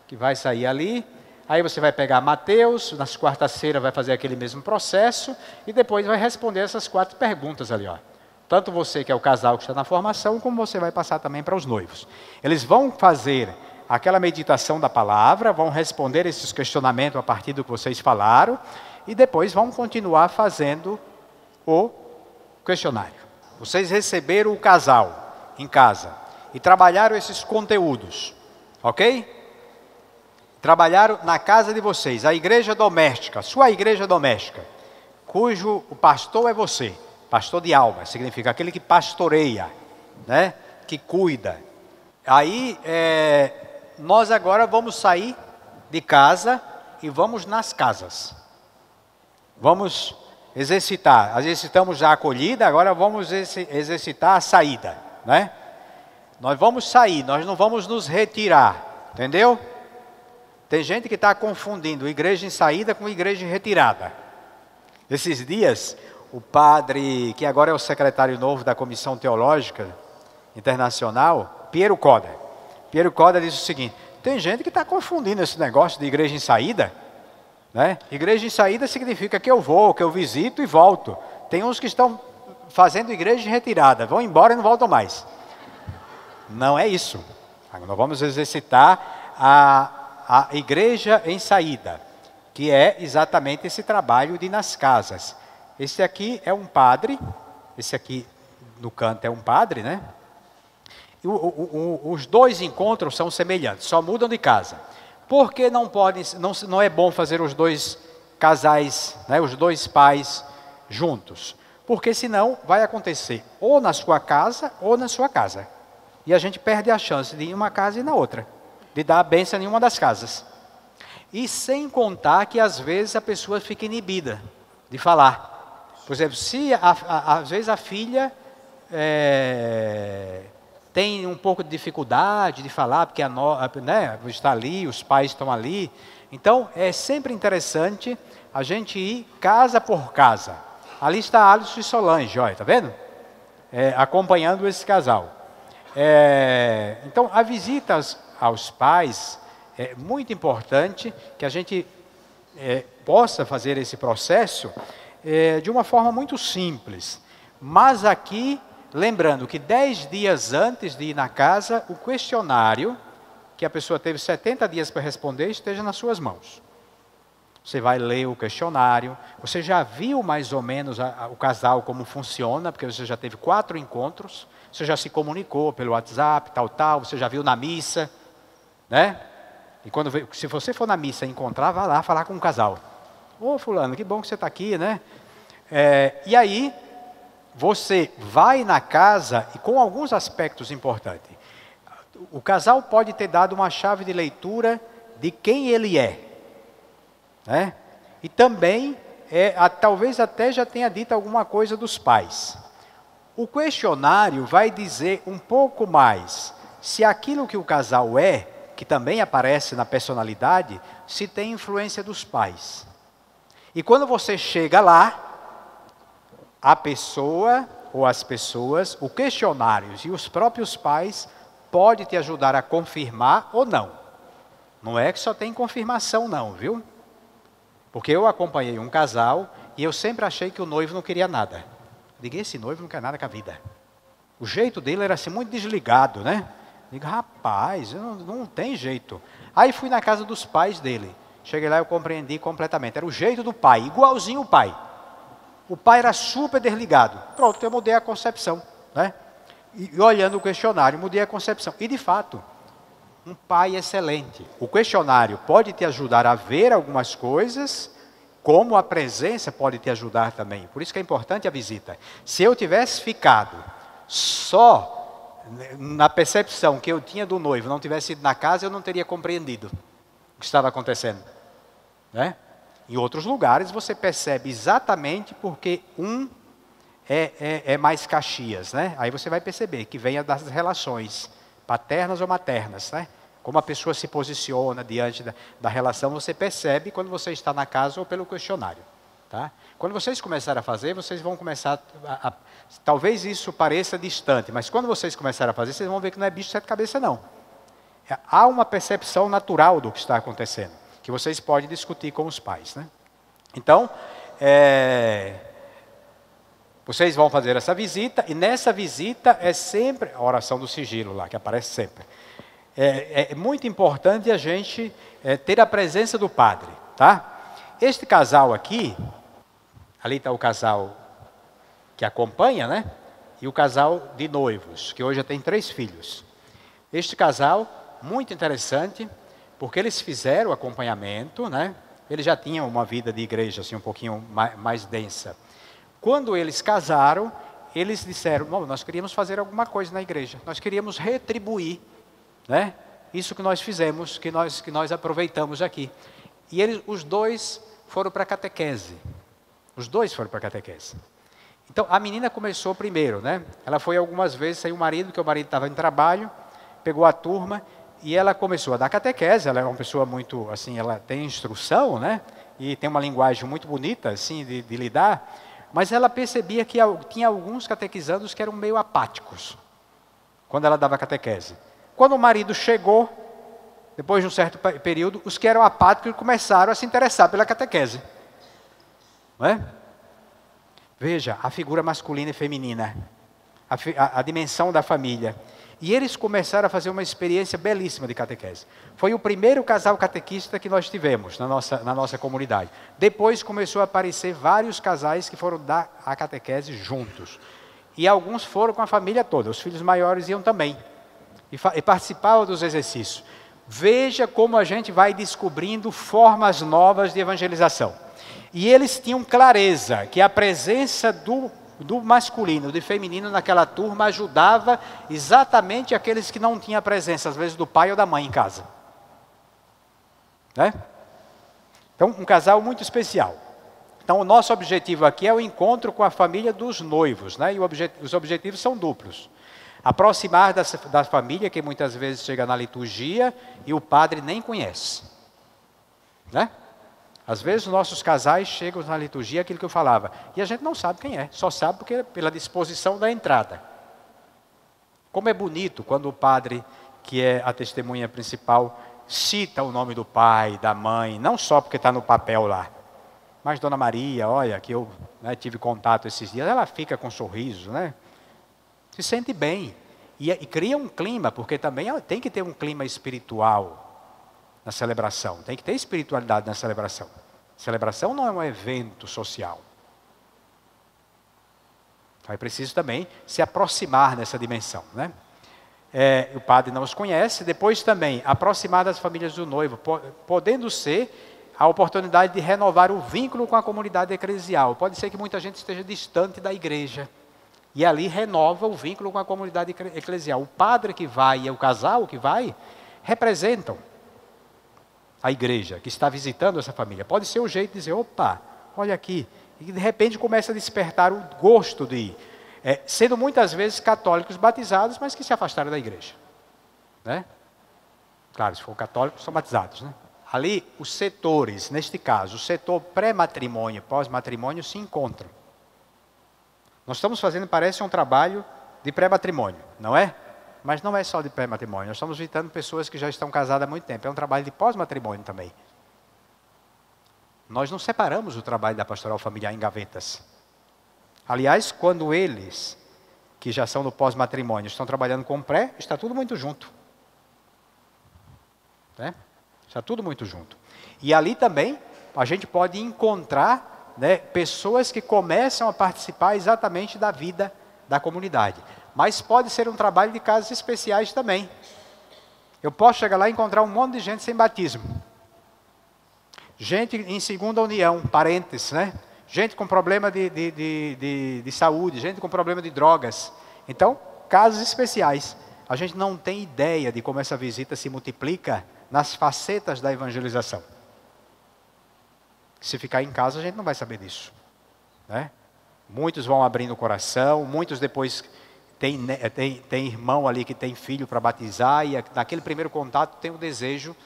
Que vai sair ali. Aí você vai pegar Mateus, nas quartas-feiras vai fazer aquele mesmo processo e depois vai responder essas 4 perguntas ali, ó. Tanto você que é o casal que está na formação, como você vai passar também para os noivos. Eles vão fazer aquela meditação da palavra, vão responder esses questionamentos a partir do que vocês falaram e depois vão continuar fazendo o questionário. Vocês receberam o casal em casa e trabalharam esses conteúdos, ok? Trabalharam na casa de vocês, a igreja doméstica, sua igreja doméstica, cujo o pastor é você, pastor de alma, significa aquele que pastoreia, né? Que cuida. Aí, nós agora vamos sair de casa e vamos nas casas. Vamos exercitar, exercitamos já a acolhida, agora vamos exercitar a saída, né? Nós vamos sair, nós não vamos nos retirar, entendeu? Tem gente que está confundindo igreja em saída com igreja em retirada. Esses dias, o padre, que agora é o secretário novo da Comissão Teológica Internacional, Piero Coda disse o seguinte, tem gente que está confundindo esse negócio de igreja em saída, né? Igreja em saída significa que eu vou, que eu visito e volto. Tem uns que estão fazendo igreja em retirada, vão embora e não voltam mais. Não é isso. Nós vamos exercitar a igreja em saída, que é exatamente esse trabalho de ir nas casas. Esse aqui é um padre, esse aqui no canto é um padre, né? E os 2 encontros são semelhantes, só mudam de casa. Por que não é bom fazer os 2 casais, né, os 2 pais juntos? Porque senão vai acontecer ou na sua casa ou na sua casa. E a gente perde a chance de ir em uma casa e na outra, de dar a bênção em uma das casas. E sem contar que às vezes a pessoa fica inibida de falar. Por exemplo, se às vezes a filha tem um pouco de dificuldade de falar, porque né, está ali, os pais estão ali. Então, é sempre interessante a gente ir casa por casa. Ali está Alisson e Solange, olha, tá vendo? Acompanhando esse casal. Então, a visita aos pais é muito importante que a gente possa fazer esse processo de uma forma muito simples. Mas aqui lembrando que 10 dias antes de ir na casa, o questionário, que a pessoa teve 70 dias para responder, esteja nas suas mãos. Você vai ler o questionário, você já viu mais ou menos o casal como funciona, porque você já teve 4 encontros, você já se comunicou pelo WhatsApp, tal, você já viu na missa, né? E se você for na missa e encontrar, vá lá falar com o casal. Ô fulano, que bom que você está aqui, né? E aí, você vai na casa e com alguns aspectos importantes. O casal pode ter dado uma chave de leitura de quem ele é. Né? E também, talvez até já tenha dito alguma coisa dos pais. O questionário vai dizer um pouco mais se aquilo que o casal é, que também aparece na personalidade, se tem influência dos pais. E quando você chega lá, a pessoa ou as pessoas, o questionário e os próprios pais pode te ajudar a confirmar ou não. Não é que só tem confirmação não, viu? Porque eu acompanhei um casal e eu sempre achei que o noivo não queria nada. Eu digo, esse noivo não quer nada com a vida. O jeito dele era assim muito desligado, né? Eu digo, rapaz, não tem jeito. Aí fui na casa dos pais dele. Cheguei lá e eu compreendi completamente. Era o jeito do pai, igualzinho o pai. O pai era super desligado. Pronto, eu mudei a concepção, né? E olhando o questionário, mudei a concepção. E de fato, um pai excelente. O questionário pode te ajudar a ver algumas coisas, como a presença pode te ajudar também. Por isso que é importante a visita. Se eu tivesse ficado só na percepção que eu tinha do noivo, não tivesse ido na casa, eu não teria compreendido o que estava acontecendo. Né? Em outros lugares você percebe exatamente porque é mais Caxias, né? Aí você vai perceber que vem das relações paternas ou maternas, né? Como a pessoa se posiciona diante da relação, você percebe quando você está na casa ou pelo questionário. Tá? Quando vocês começarem a fazer, vocês vão começar talvez isso pareça distante, mas quando vocês começarem a fazer, vocês vão ver que não é bicho de 7 cabeças, não. Há uma percepção natural do que está acontecendo, que vocês podem discutir com os pais. Né? Então, vocês vão fazer essa visita, e nessa visita é sempre a oração do sigilo lá, que aparece sempre. É muito importante a gente ter a presença do padre. Tá? Este casal aqui, ali está o casal que acompanha, né? E o casal de noivos, que hoje já tem 3 filhos. Este casal, muito interessante, porque eles fizeram o acompanhamento, né? Eles já tinham uma vida de igreja assim, um pouquinho mais densa. Quando eles casaram, eles disseram, nós queríamos fazer alguma coisa na igreja, nós queríamos retribuir, né? Isso que nós fizemos, que nós aproveitamos aqui. E os dois foram para a catequese. Os dois foram para a catequese. Então, a menina começou primeiro, né? Ela foi algumas vezes sem o marido, porque o marido estava em trabalho, pegou a turma, e ela começou a dar catequese. Ela é uma pessoa muito, assim, ela tem instrução, né? E tem uma linguagem muito bonita, assim, de lidar. Mas ela percebia que tinha alguns catequizandos que eram meio apáticos, quando ela dava catequese. Quando o marido chegou, depois de um certo período, os que eram apáticos começaram a se interessar pela catequese. Não é? Veja, a figura masculina e feminina, a dimensão da família. E eles começaram a fazer uma experiência belíssima de catequese. Foi o primeiro casal catequista que nós tivemos na nossa comunidade. Depois começou a aparecer vários casais que foram dar a catequese juntos. E alguns foram com a família toda, os filhos maiores iam também. E participavam dos exercícios. Veja como a gente vai descobrindo formas novas de evangelização. E eles tinham clareza que a presença do masculino, do feminino naquela turma ajudava exatamente aqueles que não tinham a presença, às vezes do pai ou da mãe em casa. Né? Então, um casal muito especial. Então, o nosso objetivo aqui é o encontro com a família dos noivos, né? E os objetivos são duplos. Aproximar da família, que muitas vezes chega na liturgia e o padre nem conhece. Né? Às vezes os nossos casais chegam na liturgia, aquilo que eu falava, e a gente não sabe quem é, só sabe pela disposição da entrada. Como é bonito quando o padre, que é a testemunha principal, cita o nome do pai, da mãe, não só porque está no papel lá, mas Dona Maria, olha, que eu tive contato esses dias, ela fica com um sorriso, né? Se sente bem. E cria um clima, porque também tem que ter um clima espiritual na celebração. Tem que ter espiritualidade na celebração. Celebração não é um evento social. Então é preciso também se aproximar dessa dimensão, né? O padre não os conhece. Depois também, aproximar das famílias do noivo, podendo ser a oportunidade de renovar o vínculo com a comunidade eclesial. Pode ser que muita gente esteja distante da igreja, e ali renova o vínculo com a comunidade eclesial. O padre que vai e o casal que vai, representam a igreja que está visitando essa família. Pode ser o jeito de dizer, opa, olha aqui, e de repente começa a despertar o gosto de ir. Sendo muitas vezes católicos batizados, mas que se afastaram da igreja, né? Claro, se for católicos, são batizados, né? Ali, os setores, neste caso, o setor pré-matrimônio e pós-matrimônio se encontram. Nós estamos fazendo, parece, um trabalho de pré-matrimônio, não é? Mas não é só de pré-matrimônio, nós estamos visitando pessoas que já estão casadas há muito tempo, é um trabalho de pós-matrimônio também. Nós não separamos o trabalho da pastoral familiar em gavetas. Aliás, quando eles, que já são no pós-matrimônio, estão trabalhando com pré, está tudo muito junto. Né? Está tudo muito junto. E ali também, a gente pode encontrar, né, pessoas que começam a participar exatamente da vida da comunidade. Mas pode ser um trabalho de casos especiais também. Eu posso chegar lá e encontrar um monte de gente sem batismo. Gente em segunda união, parentes, né? Gente com problema de saúde, gente com problema de drogas. Então, casos especiais. A gente não tem ideia de como essa visita se multiplica nas facetas da evangelização. Se ficar em casa, a gente não vai saber disso, né? Muitos vão abrindo o coração, muitos depois tem irmão ali que tem filho para batizar, e naquele primeiro contato tem o desejo,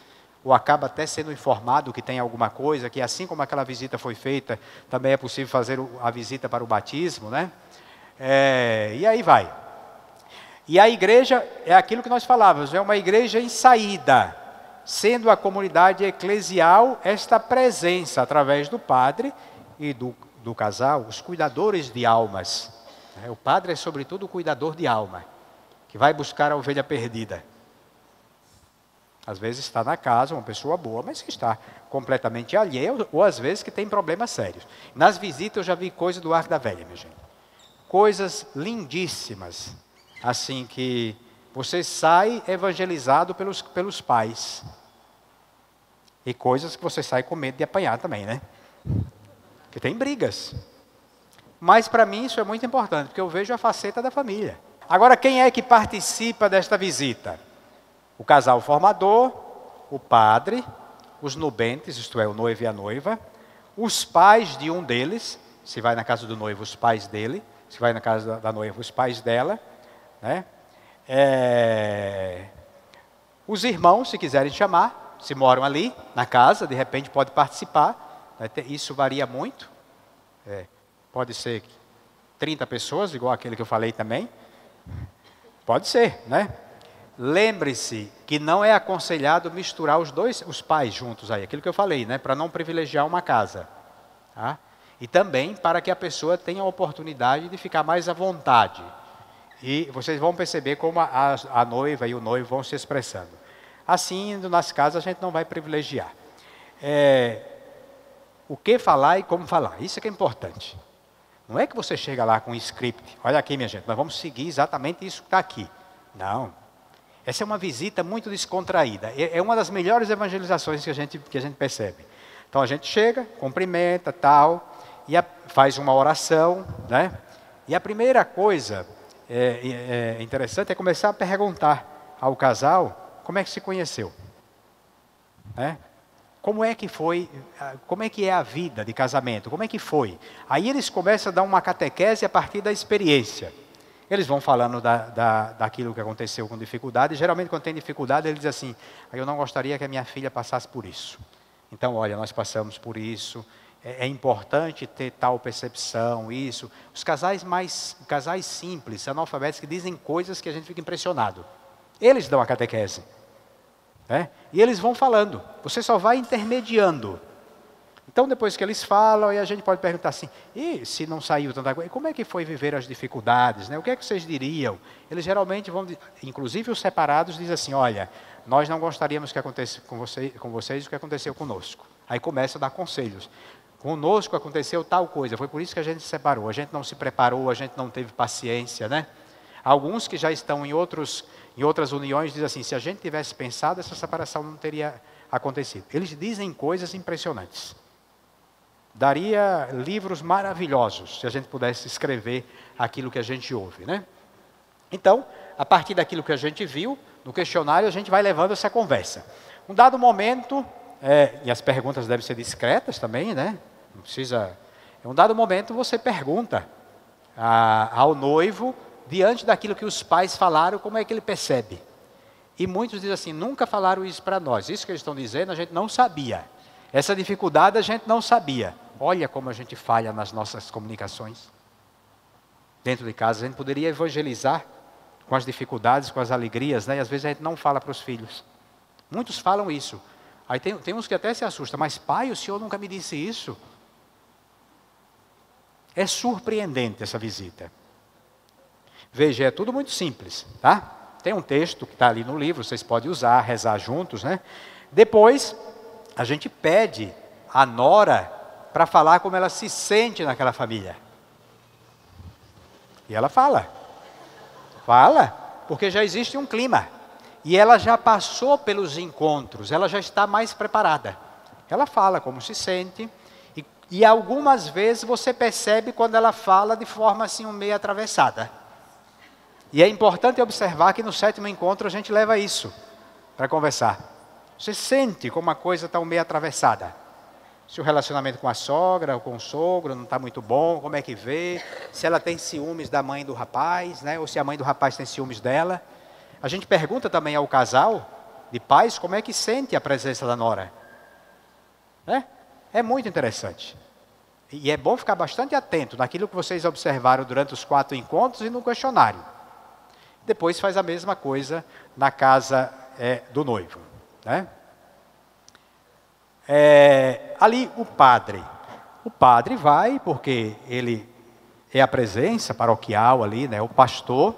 ou acaba até sendo informado que tem alguma coisa, que assim como aquela visita foi feita, também é possível fazer a visita para o batismo, né? E aí vai. E a igreja é aquilo que nós falávamos, é uma igreja em saída, sendo a comunidade eclesial esta presença através do padre e do casal, os cuidadores de almas. O padre é sobretudo o cuidador de alma, que vai buscar a ovelha perdida. Às vezes está na casa, uma pessoa boa, mas que está completamente alheia, ou às vezes que tem problemas sérios. Nas visitas eu já vi coisa do Arco da Velha, minha gente. Coisas lindíssimas, assim que você sai evangelizado pelos pais. E coisas que você sai com medo de apanhar também, né? Porque tem brigas. Mas para mim isso é muito importante, porque eu vejo a faceta da família. Agora, quem é que participa desta visita? O casal formador, o padre, os nubentes, isto é, o noivo e a noiva, os pais de um deles, se vai na casa do noivo, os pais dele, se vai na casa da noiva, os pais dela, né? Os irmãos, se quiserem chamar, se moram ali na casa, de repente pode participar, né? Isso varia muito, pode ser 30 pessoas, igual aquele que eu falei também, pode ser, né? Lembre-se que não é aconselhado misturar os pais juntos aí, aquilo que eu falei, né? Para não privilegiar uma casa, tá? E também para que a pessoa tenha a oportunidade de ficar mais à vontade. E vocês vão perceber como a noiva e o noivo vão se expressando. Assim, indo nas casas, a gente não vai privilegiar. O que falar e como falar, isso é que é importante. Não é que você chega lá com um script, olha aqui minha gente, nós vamos seguir exatamente isso que está aqui. Não. Essa é uma visita muito descontraída. É uma das melhores evangelizações que a gente percebe. Então a gente chega, cumprimenta, tal, e faz uma oração, né? E a primeira coisa interessante é começar a perguntar ao casal como é que se conheceu, né? Como é que foi, como é que é a vida de casamento, como é que foi? Aí eles começam a dar uma catequese a partir da experiência. Eles vão falando daquilo que aconteceu com dificuldade, e geralmente quando tem dificuldade, eles dizem assim, eu não gostaria que a minha filha passasse por isso. Então, olha, nós passamos por isso, é importante ter tal percepção, isso. Os casais simples, analfabetos, que dizem coisas que a gente fica impressionado. Eles dão a catequese, né? E eles vão falando, você só vai intermediando. Então, depois que eles falam, aí a gente pode perguntar assim, e se não saiu tanta coisa, como é que foi viver as dificuldades? Né? O que é que vocês diriam? Eles geralmente vão, inclusive os separados, dizem assim, olha, nós não gostaríamos que acontecesse com vocês o que aconteceu conosco. Aí começa a dar conselhos. Conosco aconteceu tal coisa, foi por isso que a gente se separou. A gente não se preparou, a gente não teve paciência, né? Alguns que já estão em outras uniões dizem assim, se a gente tivesse pensado, essa separação não teria acontecido. Eles dizem coisas impressionantes. Daria livros maravilhosos se a gente pudesse escrever aquilo que a gente ouve, né? Então, a partir daquilo que a gente viu, no questionário a gente vai levando essa conversa. Um dado momento, e as perguntas devem ser discretas também, né? Não precisa... Em um dado momento você pergunta ao noivo, diante daquilo que os pais falaram, como é que ele percebe? E muitos dizem assim, nunca falaram isso para nós. Isso que eles estão dizendo, a gente não sabia. Essa dificuldade a gente não sabia. Olha como a gente falha nas nossas comunicações. Dentro de casa, a gente poderia evangelizar com as dificuldades, com as alegrias, né? E às vezes a gente não fala para os filhos. Muitos falam isso. Aí tem uns que até se assustam, mas pai, o senhor nunca me disse isso? É surpreendente essa visita. Veja, é tudo muito simples, tá? Tem um texto que está ali no livro, vocês podem usar, rezar juntos, né? Depois, a gente pede a nora para falar como ela se sente naquela família. E ela fala, porque já existe um clima. E ela já passou pelos encontros, ela já está mais preparada. Ela fala como se sente, e algumas vezes você percebe quando ela fala de forma assim meio atravessada. E é importante observar que no 7º encontro a gente leva isso para conversar. Você sente como a coisa está meio atravessada. Se o relacionamento com a sogra ou com o sogro não está muito bom, como é que vê? Se ela tem ciúmes da mãe do rapaz, né? Ou se a mãe do rapaz tem ciúmes dela. A gente pergunta também ao casal de pais como é que sente a presença da nora. É muito interessante. E é bom ficar bastante atento naquilo que vocês observaram durante os 4 encontros e no questionário. Depois faz a mesma coisa na casa do noivo, né? Ali o padre vai porque ele é a presença paroquial ali, né? O pastor,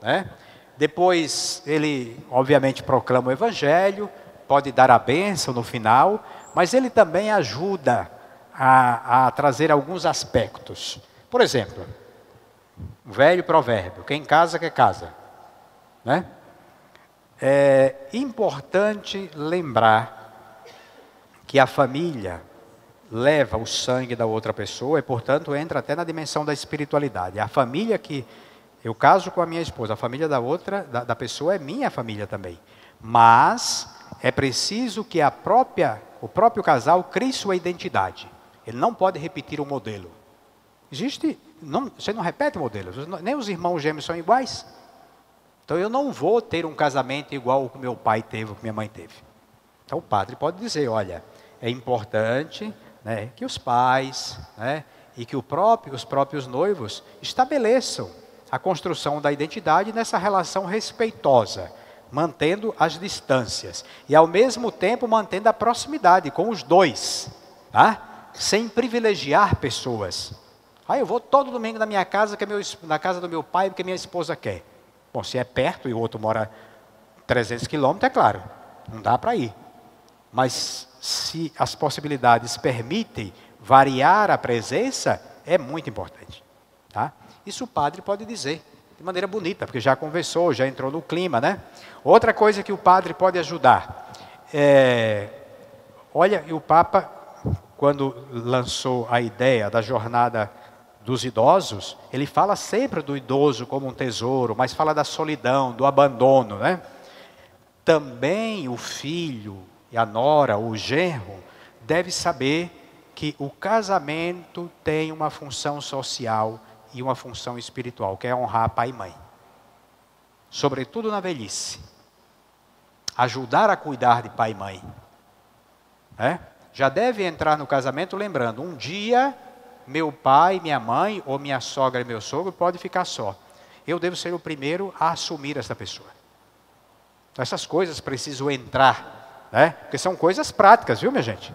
né? Depois ele obviamente proclama o evangelho, pode dar a bênção no final, mas ele também ajuda a trazer alguns aspectos. Por exemplo, um velho provérbio, quem casa quer casa, né? É importante lembrar que a família leva o sangue da outra pessoa e, portanto, entra até na dimensão da espiritualidade. A família que eu caso com a minha esposa, a família da outra, da pessoa é minha família também. Mas é preciso que o próprio casal crie sua identidade. Ele não pode repetir o modelo. Você não repete modelos, nem os irmãos gêmeos são iguais. Então eu não vou ter um casamento igual o que meu pai teve, o que minha mãe teve. Então o padre pode dizer, olha, é importante, né, que os pais, né, e que os próprios noivos estabeleçam a construção da identidade nessa relação respeitosa, mantendo as distâncias e ao mesmo tempo mantendo a proximidade com os dois, tá? Sem privilegiar pessoas. Eu vou todo domingo na minha casa, na casa do meu pai, porque minha esposa quer. Bom, se é perto e o outro mora 300 quilômetros, é claro, não dá para ir. Mas se as possibilidades permitem variar a presença, é muito importante, tá? Isso o padre pode dizer de maneira bonita, porque já conversou, já entrou no clima, né? Outra coisa que o padre pode ajudar olha, e o Papa, quando lançou a ideia da jornada dos idosos, ele fala sempre do idoso como um tesouro, mas fala da solidão, do abandono, né? Também o filho e a nora, o genro, deve saber que o casamento tem uma função social e uma função espiritual, que é honrar pai e mãe. Sobretudo na velhice. Ajudar a cuidar de pai e mãe. Já deve entrar no casamento lembrando, um dia meu pai, minha mãe, ou minha sogra e meu sogro pode ficar só. Eu devo ser o primeiro a assumir essa pessoa. Então, essas coisas precisam entrar, né? Porque são coisas práticas, viu, minha gente?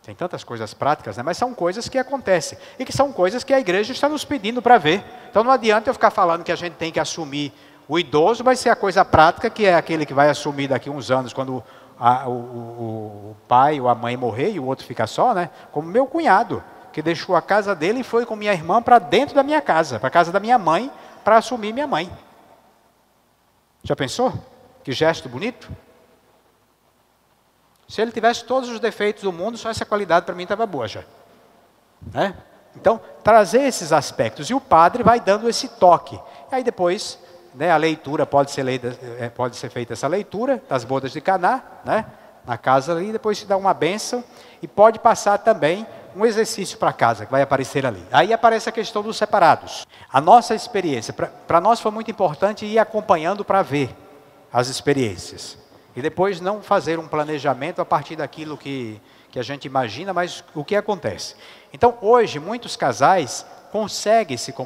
Tem tantas coisas práticas, né? Mas são coisas que acontecem. E que são coisas que a igreja está nos pedindo para ver. Então não adianta eu ficar falando que a gente tem que assumir o idoso, vai ser a coisa prática, que é aquele que vai assumir daqui uns anos, quando o pai ou a mãe morrer e o outro fica só, né? Como meu cunhado, que deixou a casa dele e foi com minha irmã para dentro da minha casa, para a casa da minha mãe, para assumir minha mãe. Já pensou? Que gesto bonito? Se ele tivesse todos os defeitos do mundo, só essa qualidade para mim estava boa já. Né? Então, trazer esses aspectos. E o padre vai dando esse toque. E aí depois, né, a leitura, pode ser feita essa leitura das bodas de Caná, né, na casa ali, depois se dá uma bênção. E pode passar também um exercício para casa, que vai aparecer ali. Aí aparece a questão dos separados. A nossa experiência, para nós foi muito importante ir acompanhando para ver as experiências. E depois não fazer um planejamento a partir daquilo que a gente imagina, mas o que acontece. Então, hoje, muitos casais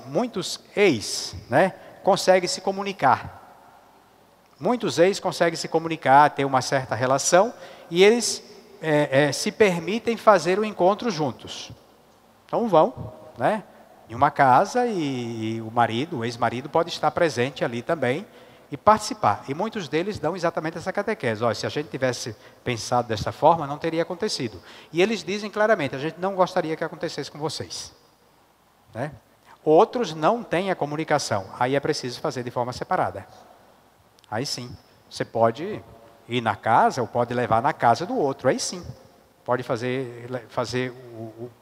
muitos ex, né, conseguem se comunicar. Muitos ex conseguem se comunicar, ter uma certa relação, e eles se permitem fazer o encontro juntos. Então vão, né, em uma casa e o ex-marido pode estar presente ali também, e participar. E muitos deles dão exatamente essa catequese. Olha, se a gente tivesse pensado dessa forma, não teria acontecido. E eles dizem claramente, a gente não gostaria que acontecesse com vocês. Né? Outros não têm a comunicação. Aí é preciso fazer de forma separada. Aí sim, você pode ir na casa ou pode levar na casa do outro. Aí sim, pode fazer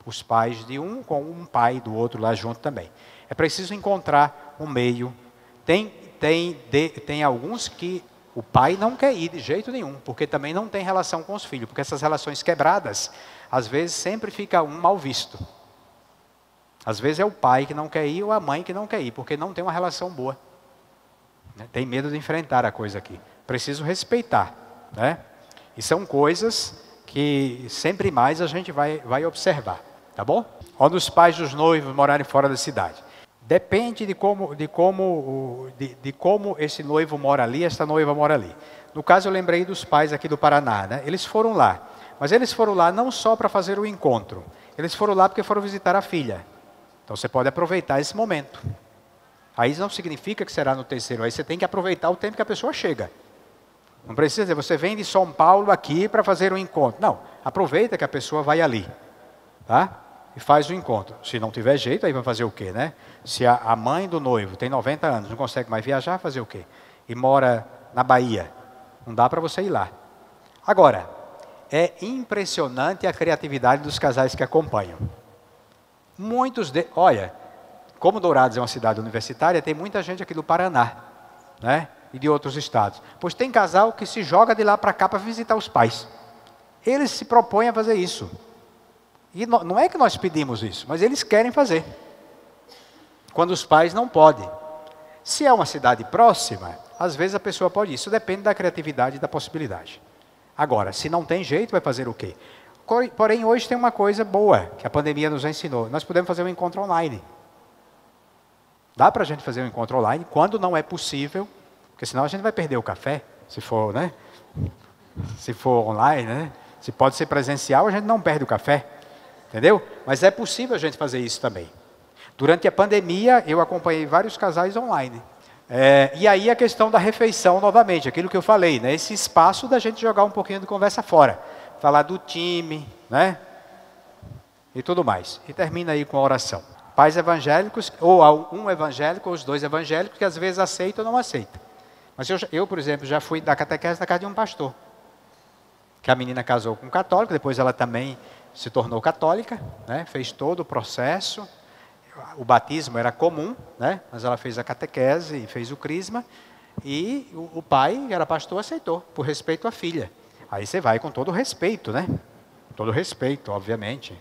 os pais de um com um pai do outro lá junto também. É preciso encontrar um meio. Tem alguns que o pai não quer ir de jeito nenhum, porque também não tem relação com os filhos, porque essas relações quebradas, às vezes sempre fica um mal visto. Às vezes é o pai que não quer ir ou a mãe que não quer ir, porque não tem uma relação boa. Né? Tem medo de enfrentar a coisa aqui. Preciso respeitar. Né? E são coisas que sempre mais a gente vai observar. Tá bom? Quando os pais dos noivos morarem fora da cidade. Depende de como esse noivo mora ali, essa noiva mora ali. No caso, eu lembrei dos pais aqui do Paraná, né? Eles foram lá. Mas eles foram lá não só para fazer o encontro. Eles foram lá porque foram visitar a filha. Então, você pode aproveitar esse momento. Aí não significa que será no terceiro. Aí você tem que aproveitar o tempo que a pessoa chega. Não precisa dizer, você vem de São Paulo aqui para fazer um encontro. Não, aproveita que a pessoa vai ali. Tá? E faz o encontro. Se não tiver jeito, aí vai fazer o quê, né? Se a mãe do noivo tem 90 anos, não consegue mais viajar, fazer o quê? E mora na Bahia. Não dá para você ir lá. Agora, é impressionante a criatividade dos casais que acompanham. Olha, como Dourados é uma cidade universitária, tem muita gente aqui do Paraná, né? E de outros estados. Pois tem casal que se joga de lá para cá para visitar os pais. Eles se propõem a fazer isso. E não é que nós pedimos isso, mas eles querem fazer. Quando os pais não podem. Se é uma cidade próxima, às vezes a pessoa pode ir. Isso depende da criatividade e da possibilidade. Agora, se não tem jeito, vai fazer o quê? Porém, hoje tem uma coisa boa, que a pandemia nos ensinou. Nós podemos fazer um encontro online. Dá para a gente fazer um encontro online, quando não é possível, porque senão a gente vai perder o café, se for, né? Se for online, né? Se pode ser presencial, a gente não perde o café. Entendeu? Mas é possível a gente fazer isso também. Durante a pandemia, eu acompanhei vários casais online. E aí a questão da refeição novamente, aquilo que eu falei, né? Esse espaço da gente jogar um pouquinho de conversa fora. Falar do time, né? E tudo mais. E termina aí com a oração. Pais evangélicos, ou um evangélico, ou os dois evangélicos, que às vezes aceitam ou não aceitam. Mas eu, por exemplo, já fui dar catequese na casa de um pastor. Que a menina casou com um católico, depois ela também se tornou católica, né? Fez todo o processo. O batismo era comum, né? Mas ela fez a catequese e fez o crisma. E o pai, que era pastor, aceitou, por respeito à filha. Aí você vai com todo respeito, né? Todo respeito, obviamente.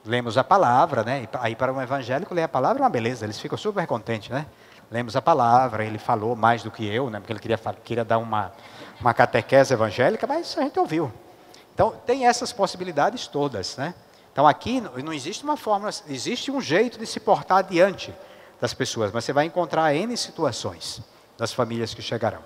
Lemos a palavra, né? Aí para um evangélico ler a palavra é uma beleza, eles ficam super contentes, né? Lemos a palavra, ele falou mais do que eu, né? Porque ele queria dar uma catequese evangélica, mas a gente ouviu. Então, tem essas possibilidades todas, né? Então, aqui não existe uma fórmula, existe um jeito de se portar diante das pessoas, mas você vai encontrar N situações das famílias que chegarão.